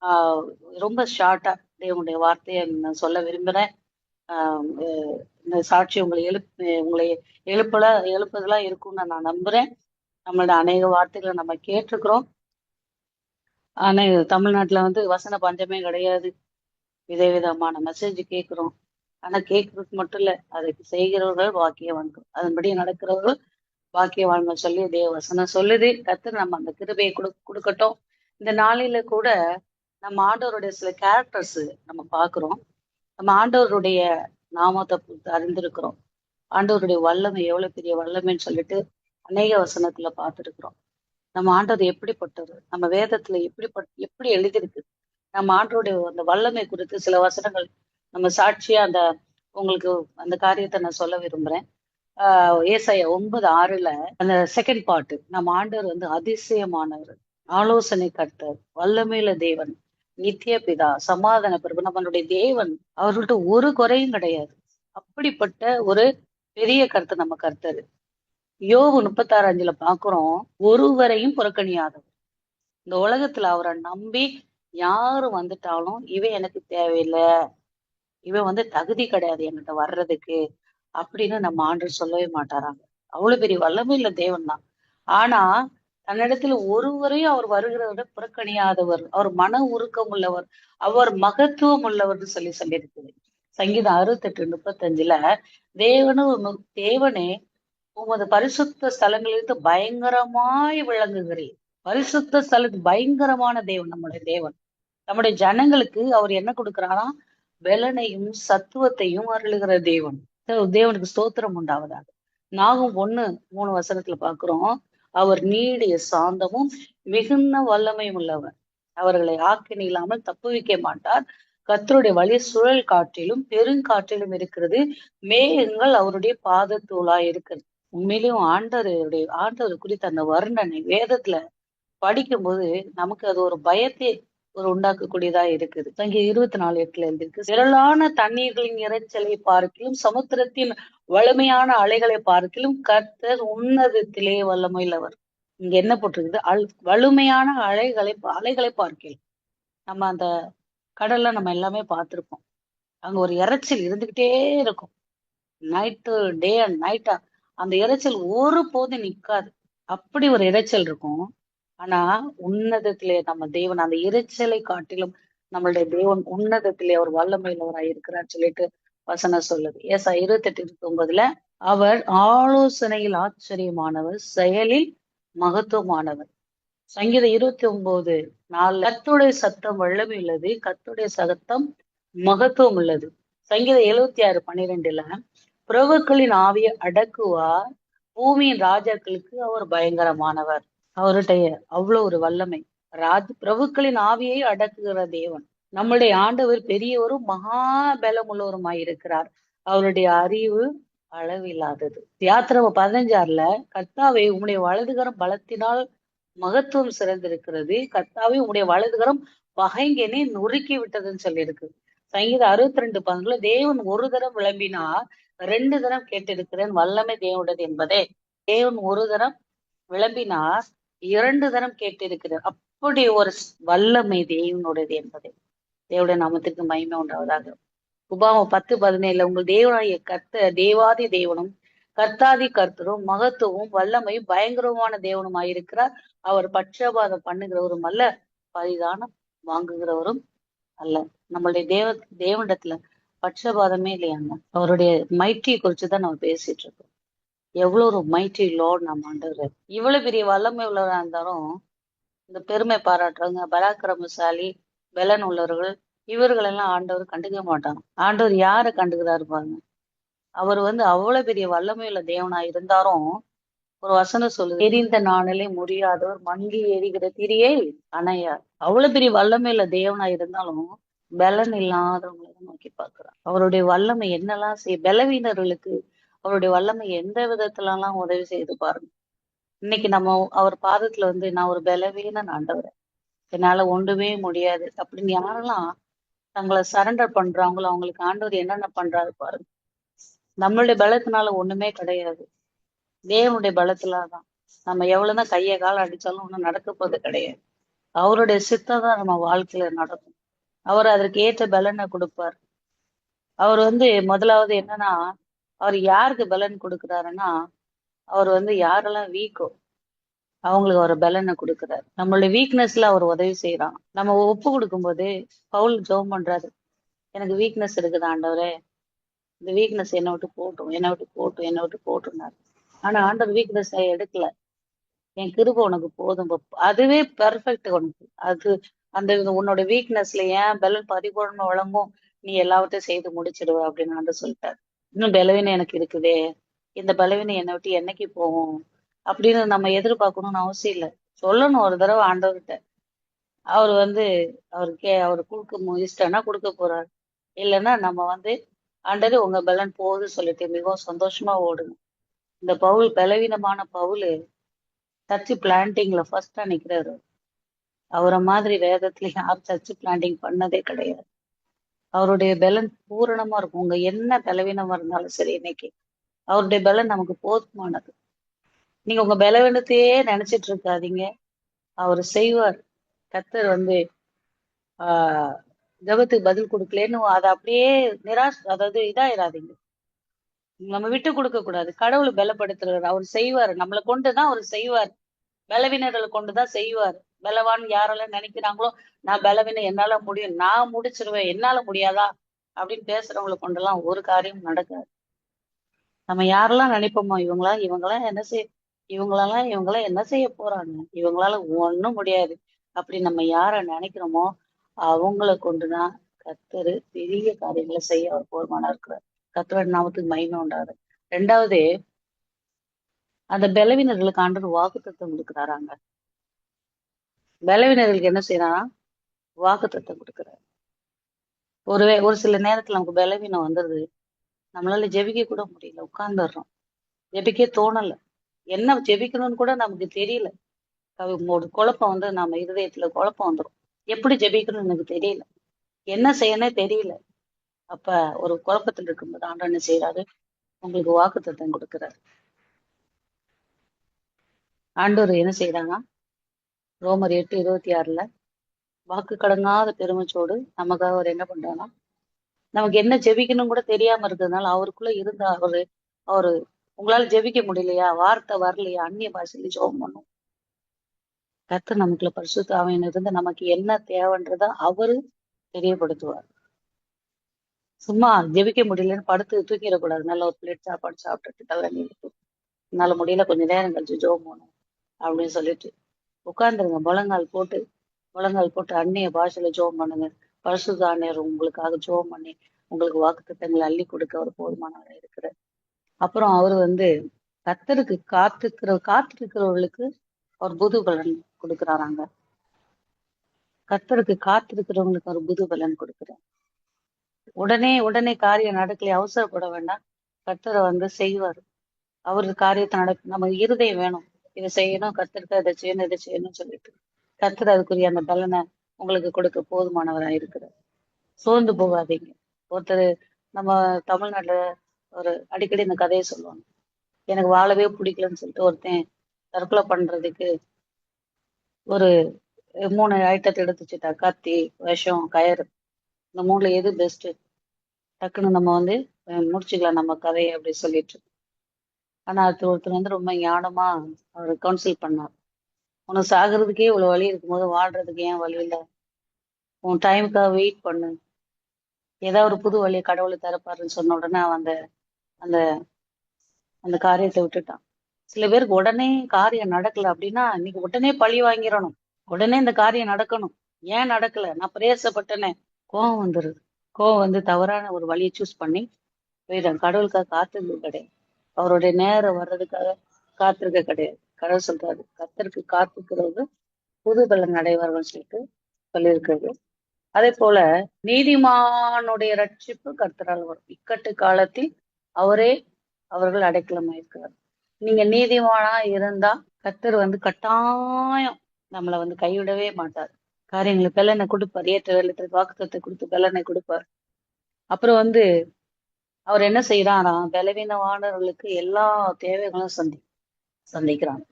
Speaker 1: ஆஹ் ரொம்ப ஷார்ட்டா தேவனுடைய வார்த்தையை நான் சொல்ல விரும்புறேன். இந்த சாட்சி உங்களை எழுப்புதெல்லாம் இருக்கும்னு நான் நம்புறேன். நம்மளோட அநேக வார்த்தைகளை நம்ம கேட்டிருக்கிறோம். ஆனா தமிழ்நாட்டுல வந்து வசன பஞ்சமே கிடையாது. விதவிதமான மெசேஜ் கேட்கிறோம். ஆனா கேட்கறதுக்கு மட்டும் இல்ல, அதை செய்கிறவர்கள் வாக்கியவான்கள், அதன்படி நடக்கிறவர்கள் வாக்கியவான்கள் சொல்லி தேவ வசனம் சொல்லுது. கர்த்தர் நம்ம அந்த கிருபையை கொடுக்கட்டும். இந்த நாளில கூட நம்ம ஆண்டவருடைய சில கேரக்டர்ஸ் நம்ம பார்க்கிறோம். நம்ம ஆண்டவருடைய நாமத்தை அறிந்திருக்கிறோம். ஆண்டவருடைய வல்லமை எவ்வளவு பெரிய வல்லமைன்னு சொல்லிட்டு அநேக வசனத்துல பார்த்திருக்கிறோம். நம்ம ஆண்டவர் எப்படிப்பட்டவர், நம்ம வேதத்துல எப்படி எழுதியிருக்கு. நம்ம ஆண்டவருடைய அந்த வல்லமை குறித்து சில வசனங்கள் நம்ம சாட்சியா உங்களுக்கு அந்த காரியத்தை நான் சொல்ல விரும்புறேன். ஏசாயா 9:6 அந்த செகண்ட் பார்ட், நம்ம ஆண்டவர் வந்து அதிசயமானவர், ஆலோசனை கர்த்தர், வல்லமையில தேவன், நித்திய பிதா, சமாதான பிரபு. நம்மளுடைய தேவன், அவர்கள்ட்ட ஒரு குறையும் கிடையாது. அப்படிப்பட்ட ஒரு பெரிய கர்த்தர் நம்ம கர்த்தர். யோபு 36:5 பாக்குறோம், ஒருவரையும் புறக்கணியாதவர். இந்த உலகத்துல அவரை நம்பி யாரு வந்துட்டாலும் இவன் எனக்கு தேவையில்லை, இவன் வந்து தகுதி கிடையாது என்கிட்ட வர்றதுக்கு அப்படின்னு நம்ம ஆண்டவர் சொல்லவே மாட்டாராங்க. அவ்வளவு பெரிய வல்லமை இல்ல தேவன் தான். ஆனா தன்னிடத்தில் ஒருவரையும் அவர் வருகிறவரை புறக்கணியாதவர், அவர் மன உருக்கம் உள்ளவர், அவர் மகத்துவம் உள்ளவர்னு சொல்லியிருக்குது. சங்கீதம் 68:35 தேவனே உமது பரிசுத்த ஸ்தலங்களிலிருந்து பயங்கரமாய் விளங்குகிறீர். பரிசுத்த ஸ்தலத்து பயங்கரமான தேவன் நம்முடைய தேவன். நம்முடைய ஜனங்களுக்கு அவர் என்ன கொடுக்கிறாரா? பலனையும் சத்துவத்தையும் அருளுகிற தேவன். தேவனுக்கு ஸ்தோத்திரம் உண்டாவதாக. நாகும் 1:3 பாக்குறோம். அவர் நீடிய சாந்தமும் மிகுந்த வல்லமையும் உள்ளவர். அவர்களை ஆக்கினை இல்லாமல் தப்புவிக்க மாட்டார். கர்த்தருடைய வழி சுழல் காற்றிலும் பெருங்காற்றிலும் இருக்கிறது. மேகங்கள் அவருடைய பாதத்தூளாய் இருக்கிறது. உண்மையிலும் ஆண்டவர் குறித்த அந்த வர்ணனை வேதத்துல படிக்கும்போது நமக்கு அது ஒரு பயத்தை உண்டாக்கக்கூடியதா இருக்குது. சங்கீதம் 24:8 எழுதியிருக்கு, திரளான தண்ணீர்களின் இரைச்சலை பார்க்கிலும் சமுத்திரத்தின் வலிமையான அலைகளை பார்க்கிலும் கர்த்தர் உன்னதத்திலே வல்லமையுள்ளவர். இங்க என்ன போட்டிருக்குது? வலிமையான அலைகளை பார்க்கலாம். நம்ம அந்த கடல்ல நம்ம எல்லாமே பார்த்திருப்போம். அங்க ஒரு இரைச்சல் இருந்துகிட்டே இருக்கும். நைட்டு டே அண்ட் நைட்டா அந்த இரைச்சல் ஒரு போது நிக்காது. அப்படி ஒரு இரைச்சல் இருக்கும். ஆனா உன்னதத்திலே நம்ம தேவன் அந்த இரைச்சலை காட்டிலும் நம்மளுடைய தேவன் உன்னதத்திலே அவர் வல்லமையுள்ளவராய் இருக்கிறார் சொல்லிட்டு வசனம் சொல்லுது. ஏசா 28:29 அவர் ஆலோசனையில் ஆச்சரியமானவர், செயலில் மகத்துவமானவர். சங்கீதம் 29:4 கர்த்தருடைய சத்தம் வல்லமை உள்ளது, கர்த்தருடைய சத்தம் மகத்துவம் உள்ளது. சங்கீதம் 76:12 பிரபுக்களின் ஆவியை அடக்குவார், பூமியின் ராஜாக்களுக்கு அவர் பயங்கரமானவர். அவருடைய அவ்வளவு ஒரு வல்லமை. பிரபுக்களின் ஆவியை அடக்குகிற தேவன். நம்முடைய ஆண்டவர் பெரியவரும் மகா பலம் உள்ளவருமாயிருக்கிறார். அவருடைய அறிவு அளவில்லாதது. யாத்திரை 15:6 கர்த்தாவே உம்முடைய வலதுகரம் பலத்தினால் மகத்துவம் சிறந்திருக்கிறது. கர்த்தாவே உம்முடைய வலதுகரம் பகைஞனை நொறுக்கி விட்டதுன்னு சொல்லியிருக்கு. சங்கீதம் 62:11 தேவன் ஒரு தரம் விளம்பினார், 2 தரம் கேட்டிருக்கிறேன், வல்லமை தேவனுடையது என்பதே. தேவன் ஒரு தரம் விளம்பினார், 2 தரம் கேட்டிருக்கிறார். அப்படி ஒரு வல்லமை தேவனுடையது என்பதே. தேவனுடைய நாமத்துக்கு மகிமை உண்டாவதாக. உபாகமம் 10:17 உங்கள் தேவனாகிய தேவாதி தேவனும் கர்த்தாதி கர்த்தரும் மகத்துவமும் வல்லமையும் பயங்கரமான தேவனுமாயிருக்கிறார். அவர் பட்சபாதம் பண்ணுகிறவரும் அல்ல, பரிதானம் வாங்குகிறவரும் அல்ல. நம்மளுடைய தேவனிடத்துல பட்சபாதமே இல்லையாங்க. அவருடைய மைட்டியை குறிச்சுதான் நம்ம பேசிட்டு இருக்கோம். எவ்வளவு ஒரு மைட்டி லார்ட் நம்ம ஆண்டவர். இவ்வளவு பெரிய வல்லமை உள்ளவரா இருந்தாலும் இந்த பெருமை பாராட்டுறவங்க, பராக்கிரமசாலி, பலன் உள்ளவர்கள், இவர்களெல்லாம் ஆண்டவர் கண்டுக்க மாட்டாங்க. ஆண்டவர் யாரை கண்டுக்கிறாரு பாருங்க. அவர் அவ்வளவு பெரிய வல்லமை உள்ள தேவனா இருந்தாலும் ஒரு வசனம் சொல்லுது, எரிந்த நாணலே முடியாதவர் மங்கி எரிகிற திரியை அணையார். அவ்வளவு பெரிய வல்லமை உள்ள தேவனா இருந்தாலும் பலன் இல்லாதவங்களை நோக்கி பார்க்கிறார். அவருடைய வல்லமை என்னெல்லாம் பலவீனர்களுக்கு அவருடைய வல்லமை எந்த விதத்துல எல்லாம் உதவி செய்து பாருங்க. இன்னைக்கு நம்ம அவர் பாதத்துல நான் ஒரு பலவீன ஆண்டவர், என்னால ஒன்றுமே முடியாது அப்படின்னு யாரெல்லாம் தங்களை சரண்டர் பண்றாங்களோ அவங்களுக்கு ஆண்டவர் என்னென்ன பண்றாரு பாருங்க. நம்மளுடைய பலத்தினால ஒண்ணுமே கிடையாது, தேவனுடைய பலத்துலதான். நம்ம எவ்வளவுதான் கையை காலம் அடிச்சாலும் ஒண்ணும் நடக்க போறது கிடையாது. அவருடைய சித்தம் தான் நம்ம வாழ்க்கையில நடக்கும். அவர் அதற்கு ஏற்ற பலனை கொடுப்பார். அவர் முதலாவது என்னன்னா, அவர் யாருக்கு பலன் கொடுக்குறாருன்னா, அவர் யாரெல்லாம் வீக்கோ அவங்களுக்கு அவர் பலனை கொடுக்குறாரு. நம்மளுடைய வீக்னஸ்ல அவர் உதவி செய்யறான். நம்ம ஒப்பு கொடுக்கும் போது பவுல் ஜெபம் பண்றாரு, எனக்கு வீக்னஸ் இருக்குது ஆண்டவரே, இந்த வீக்னஸ் என்னை விட்டு போட்டும், என்னை விட்டு போட்டும், என்னை விட்டு போட்டும்னாரு. ஆனா ஆண்டவர் வீக்னஸ் எடுக்கல. என் கிருபை உனக்கு போதும், அதுவே பெர்ஃபெக்ட் உனக்கு. அது அந்த உன்னோட வீக்னஸ்ல ஏன் பலன் பரிபூர்ண வழங்கும், நீ எல்லாவற்றையும் செய்து முடிச்சிடுவ அப்படின்னு ஆண்டவர் சொல்லிட்டாரு. இன்னும் பலவீனம் எனக்கு இருக்குதே, இந்த பலவீனம் என்னை விட்டு என்னைக்கு போகும் அப்படின்னு நம்ம எதிர்பார்க்கணும்னு அவசியம் இல்லை. சொல்லணும் ஒரு தடவை ஆண்டவர்கிட்ட. அவர் அவர் கொடுக்க இஷ்டம்னா கொடுக்க போறாரு. இல்லைன்னா நம்ம ஆண்டவரே உங்க பலன் போகுதுன்னு சொல்லிட்டு மிகவும் சந்தோஷமா ஓடுங்க. இந்த பலவீனமான பவுல் சர்ச் பிளான்டிங்ல ஃபர்ஸ்டா நிக்கிறாரு. அவரை மாதிரி வேதத்துல யாரும் சர்ச் பிளான்டிங் பண்ணதே கிடையாது. அவருடைய பலன் பூரணமா இருக்கும். உங்க என்ன பலவீனமா இருந்தாலும் சரி, இன்னைக்கு அவருடைய பலன் நமக்கு போதுமானது. நீங்க உங்க பலவீனத்தையே நினைச்சிட்டு இருக்காதீங்க, அவர் செய்வார். கர்த்தர் ஆஹ் ஜெபத்துக்கு பதில் கொடுக்கலன்னு அதை அப்படியே அதாவது இதாயிராதீங்க. நம்ம விட்டு கொடுக்க கூடாது. கடவுளை பலப்படுத்துறாரு, அவர் செய்வாரு. நம்மளை கொண்டுதான் அவர் செய்வார். பலவீனர்களை கொண்டுதான் செய்வார். பலவான் யாரெல்லாம் நினைக்கிறாங்களோ, நான் பலவீனம், என்னால முடியும், நான் முடிச்சிருவேன், என்னால முடியாதா அப்படின்னு பேசுறவங்களை கொண்டெல்லாம் ஒரு காரியம் நடக்காது. நம்ம யாரெல்லாம் நினைப்போமோ, இவங்களாம் என்ன செய்ய, இவங்களாம் என்ன செய்ய போறாங்க, இவங்களால ஒண்ணும் முடியாது அப்படி நம்ம யார நினைக்கிறோமோ அவங்கள கொண்டுதான் கர்த்தர் பெரிய காரியங்களை செய்ய அவர் போதுமானா இருக்கிறார். கர்த்தரோட நாமத்துக்கு மகிமை உண்டாது. ரெண்டாவது, அந்த பலவீனர்களுக்கு ஆண்டவர் வாக்குத்தத்தம் கொடுக்குறாராங்க. பலவீனர்களுக்கு என்ன செய்யறானா, வாக்குத்தத்தம் கொடுக்குறாரு. ஒரு சில நேரத்துல நமக்கு பலவீனம் வந்துருது, நம்மளால ஜெபிக்க கூட முடியல, உட்கார்ந்துடுறோம், ஜெபிக்க தோணல, என்ன ஜெபிக்கணும்னு கூட நமக்கு தெரியல. ஒரு குழப்பம் வந்து நம்ம இருதயத்துல குழப்பம் வந்துடும், எப்படி ஜெபிக்கணும்னு எனக்கு தெரியல, என்ன செய்யணும் தெரியல. அப்ப ஒரு குழப்பத்தில் இருக்கும்போது ஆண்டவர் என்ன செய்யறாரு, உங்களுக்கு வாக்குத்தத்தம் கொடுக்கிறாரு. ஆண்டவர் என்ன செய்யறாங்கன்னா, ரோமர் 8:26 வாக்கு கடங்காத பெருமைச்சோடு நமக்காக அவர் என்ன பண்றாங்கன்னா, நமக்கு என்ன ஜெபிக்கணும் கூட தெரியாம இருக்கிறதுனால அவருக்குள்ள இருந்த அவரு உங்களால ஜெபிக்க முடியலையா, வார்த்தை வரலையா, அந்நிய பாஷையில ஜெபம் பண்ணும். கர்த்தர் நமக்குள்ள பரிசுத்த ஆவியின் இருந்து நமக்கு என்ன தேவைன்றத அவரு தெரியப்படுத்துவார். சும்மா ஜெபிக்க முடியலன்னு படுத்து தூக்கிடக்கூடாது. நல்ல ஒரு பிளேட் சாப்பாடு சாப்பிட்டுட்டு தள்ளி எடுத்து, என்னால முடியல, கொஞ்சம் நேரம் கழிச்சு ஜெபம் பண்ணும் அப்படின்னு சொல்லிட்டு உட்கார்ந்துருங்க. முழங்கால் போட்டு அந்நிய பாஷையில ஜெபம் பண்ணுங்க. பரிசுத்த ஆவியானவர் உங்களுக்காக ஜெபம் பண்ணி உங்களுக்கு வாக்குத்தத்தங்களை அள்ளி கொடுக்க அவர் போதுமானவராக இருக்கிறார். அப்புறம் அவரு வந்து கர்த்தருக்கு காத்திருக்கிறவர்களுக்கு ஒரு புது பலன் கொடுக்குறாராங்க. கர்த்தருக்கு காத்திருக்கிறவங்களுக்கு ஒரு புது பலன் கொடுக்குறார். உடனே காரியம் நடக்கலையே, அவசரப்பட வேண்டாம். கர்த்தரை வந்து செய்வார். அவருக்கு காரியத்தை நம்ம இருதயம் வேணும், இதை செய்யணும், கர்த்தருக்கு இதை செய்யணும்னு சொல்லிட்டு கர்த்தர் அதுக்குரிய அந்த பலனை உங்களுக்கு கொடுக்க போதுமானவராக இருக்கிறார். சோர்ந்து போகாதீங்க. ஒருத்தர் நம்ம தமிழ்நாட்டுல அடிக்கடி இந்த கதையை சொல்லுவாங்க. எனக்கு வாழவே பிடிக்கலன்னு சொல்லிட்டு ஒருத்தன் தற்கொலை பண்றதுக்கு ஒரு 3 ஐட்டத்தை எடுத்து வச்சுட்டா. கத்தி, விஷம், கயறு, இந்த 3ல எது பெஸ்ட், டக்குன்னு நம்ம வந்து முடிச்சுக்கலாம் நம்ம கதையை அப்படி சொல்லிட்டு. ஆனா அது ஒருத்தர் வந்து ரொம்ப ஞானமா அவர் கவுன்சில் பண்ணார். உனக்கு சாகிறதுக்கே இவ்வளவு வழி இருக்கும்போது வாழ்றதுக்கு ஏன் வழி இல்லை, உன் டைமுக்காக வெயிட் பண்ணு, ஏதாவது ஒரு புது வழியை கடவுளை தரப்பாருன்னு சொன்ன உடனே அவன் அந்த அந்த அந்த காரியத்தை விட்டுட்டான். சில பேருக்கு உடனே காரியம் நடக்கல அப்படின்னா இன்னைக்கு உடனே பழி வாங்கிடணும், உடனே இந்த காரியம் நடக்கணும். ஏன் நடக்கல, நான் பிரயாசப்பட்டேனே, கோவம் வந்துருது. கோவம் வந்து தவறான ஒரு வழியை சூஸ் பண்ணி போயிட்டான். கடவுளுக்காக காத்திருந்தது கிடையாது, அவருடைய நேரம் வர்றதுக்காக காத்திருக்க கிடையாது. கடவுள் சொல்றாரு, கர்த்தருக்கு காத்திருக்கிறது புது பலன் அடைவார்கள் சொல்லிட்டு சொல்லியிருக்கிறது. அதே போல நீதிமானுடைய ரட்சிப்பு கர்த்தரால் வரும், இக்கட்டு காலத்தில் அவரே அவர்கள் அடைக்கலமாயிருக்கிறார். நீங்க நீதிமானா இருந்தா கர்த்தர் வந்து கட்டாயம் நம்மளை வந்து கைவிடவே மாட்டார். காரியங்களுக்கு பலனை கொடுப்பார், ஏற்ற வேலைக்கு வாக்குத்தத்தை கொடுத்து பலனை கொடுப்பார். அப்புறம் வந்து அவர் என்ன செய்யறாராம், பலவீனமானவர்களுக்கு எல்லா தேவைகளும் சந்திக்கிறாங்க.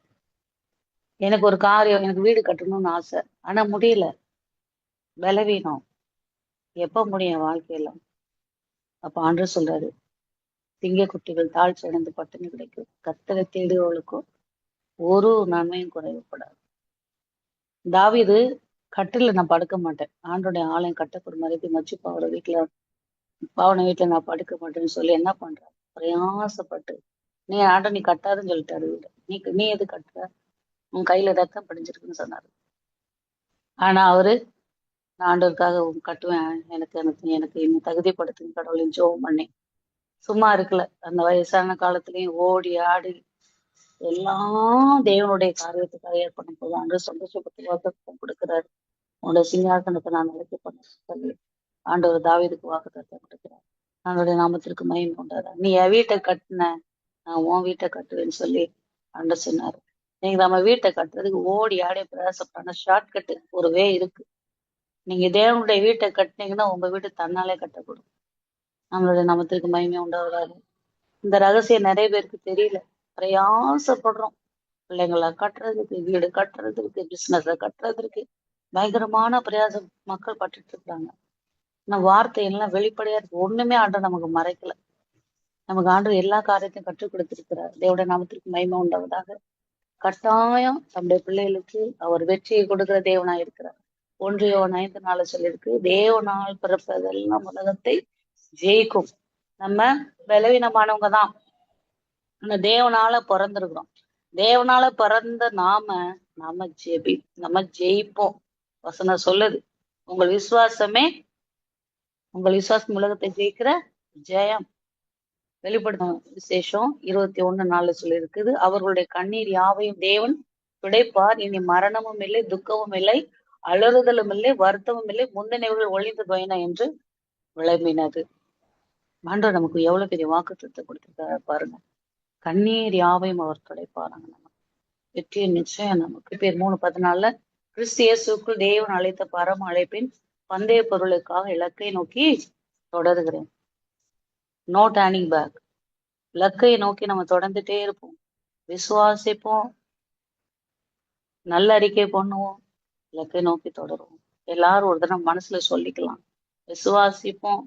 Speaker 1: எனக்கு வீடு கட்டணும்னு ஆசை, ஆனா முடியல, பலவீனம், எப்ப முடியும் வாழ்க்கையில. அப்ப ஆண்டவர் சொல்றாரு, திங்க குட்டிகள் தாழ்ச்சி அடைந்து பட்டினி கிடைக்கும், கர்த்தரை தேடுவவர்களுக்கும் ஒரு நன்மையும் குறைவுப்படாது. தாவீது கட்டில நான் படுக்க மாட்டேன், ஆண்டோடைய ஆலயம் கட்டப்படும் வரைக்கும் மச்சுப்பாவோட பாவனை வீட்டுல நான் படுக்க மாட்டேன்னு சொல்லி என்ன பண்றான், பிரயாசப்பட்டு, நீ கட்டாதுன்னு சொல்லிட்டாரு வீடு, நீ எது கட்டுற, உன் கையில ரத்தம் படிஞ்சிருக்குன்னு சொன்னாரு. ஆனா அவரு, நான் ஆண்டவருக்காக கட்டுவேன், எனக்கு எனக்கு எனக்கு இன்னும் தகுதிப்படுத்துங்க கடவுளின் ஜெபம் பண்ணி சும்மா இருக்கல. அந்த வயசான காலத்திலயும் ஓடி ஆடி எல்லாம் தேவனுடைய காரியத்துக்காக ஏற்படும் போது ஆண்டு சந்தோஷப்பட்டு வாக்குத்தத்தம் கொடுக்கிறாரு. உன்னோட சிங்காசனத்தை நான் நிலைக்க பண்ண சொல்லி ஆண்டவர் தாவீதுக்கு வாக்குத்தத்தம் கொடுக்கிறார். அவனுடைய நாமத்திற்கு மகிமை உண்டாதா. நீ என் வீட்டை கட்டின, நான் உன் வீட்டை கட்டுவேன்னு சொல்லி ஆண்டவர் சொன்னாரு. நீங்க நம்ம வீட்டை கட்டுறதுக்கு ஓடி ஆடி பிரயாசப்படாம ஷார்ட்கட்டு ஒரு வே இருக்கு. நீங்க தேவனுடைய வீட்டை கட்டினீங்கன்னா உங்க வீடு தன்னாலே கட்டப்படும். நம்மளுடைய நாமத்திற்கு மகிமை உண்டாவதாக. இந்த ரகசியம் நிறைய பேருக்கு தெரியல. பிரயாசப்படுறோம், பிள்ளைங்களை கட்டுறதுக்கு, வீடு கட்டுறதுக்கு, பிசினஸ கட்டுறதுக்கு பயங்கரமான பிரயாசம் மக்கள் பட்டுட்டு இருக்காங்க. ஆனா வார்த்தை எல்லாம் வெளிப்படையா இருக்கு, ஒண்ணுமே ஆண்டு நமக்கு மறைக்கல. நமக்கு ஆண்டு எல்லா காரியத்தையும் கற்றுக் கொடுத்திருக்கிறார். தேவடைய நாமத்திற்கு மகிமை உண்டாவதாக. கட்டாயம் தம்முடைய பிள்ளைகளுக்கு அவர் வெற்றியை கொடுக்கிற தேவனாய் இருக்கிறார். 1 யோவான் 5:4 சொல்லியிருக்கு, தேவனால் பிறப்பதெல்லாம் உலகத்தை ஜெயிக்கும். நம்ம பலவீனமானவங்க தான், ஆனா தேவனால பிறந்திருக்கிறோம். தேவனால பிறந்த நம்ம ஜெயிப்போம். வசனம் சொல்லுது, உங்கள் விசுவாசம் உலகத்தை ஜெயிக்கிற ஜெயம். வெளிப்படுத்தும் விசேஷம் 21:4 சொல்லியிருக்குது, அவர்களுடைய கண்ணீர் யாவையும் தேவன் துடைப்பார். இனி மரணமும் இல்லை, துக்கமும் இல்லை, அலறுதலும் இல்லை, வருத்தமும் இல்லை, முந்தினவர்கள் ஒளிந்து போயின என்று விளம்பினது. ஆண்டவர் நமக்கு எவ்வளவு பெரிய வாக்குத்தத்தத்தை கொடுத்திருக்காரு பாருங்க. கண்ணீர் யாவையும் அவர் துடைப்பாராங்க. நமக்கு வெற்றியின் நிச்சயம். நமக்கு பேர் 3:14 கிறிஸ்து இயேசுக்குள் தேவன் அழைத்த பரம அழைப்பின் பந்தய பொருளுக்காக இலக்கை நோக்கி தொடருகிறேன். No turning back. இலக்கை நோக்கி நம்ம தொடர்ந்துட்டே இருப்போம், விசுவாசிப்போம், நல்ல அறிக்கை பண்ணுவோம், இலக்கை நோக்கி தொடருவோம். எல்லாரும் ஒரு தடவை மனசுல சொல்லிக்கலாம், விசுவாசிப்போம்,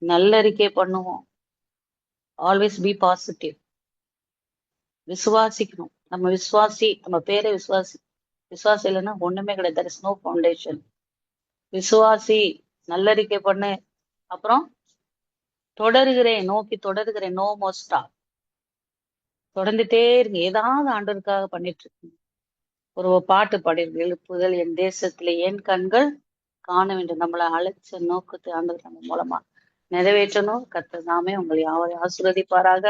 Speaker 1: நல்லறிக்கை பண்ணுவோம், ஆல்வேஸ் பி பாசிட்டிவ். விசுவாசிக்கணும். நம்ம பேரை விசுவாசி இல்லைன்னா ஒண்ணுமே கிடையாது. there is no foundation. விசுவாசி, நல்லறிக்கை பண்ணு, அப்புறம் நோக்கி தொடருகிறேன், நோ மோஸ்டா. தொடர்ந்துட்டே இருங்க, ஏதாவது ஆண்டவருக்காக பண்ணிட்டு இருக்கீங்க. ஒரு பாட்டு பாடியிருக்கு, எழுப்புதல் என் தேசத்திலே என் கண்கள் காண வேண்டும். நம்மளை அழைச்ச நோக்கத்தை ஆண்டவர் நம்ம மூலமா நிறைவேற்றணும். கர்த்தர் தாமே உங்களை யாவரை ஆசீர்வதிப்பாராக.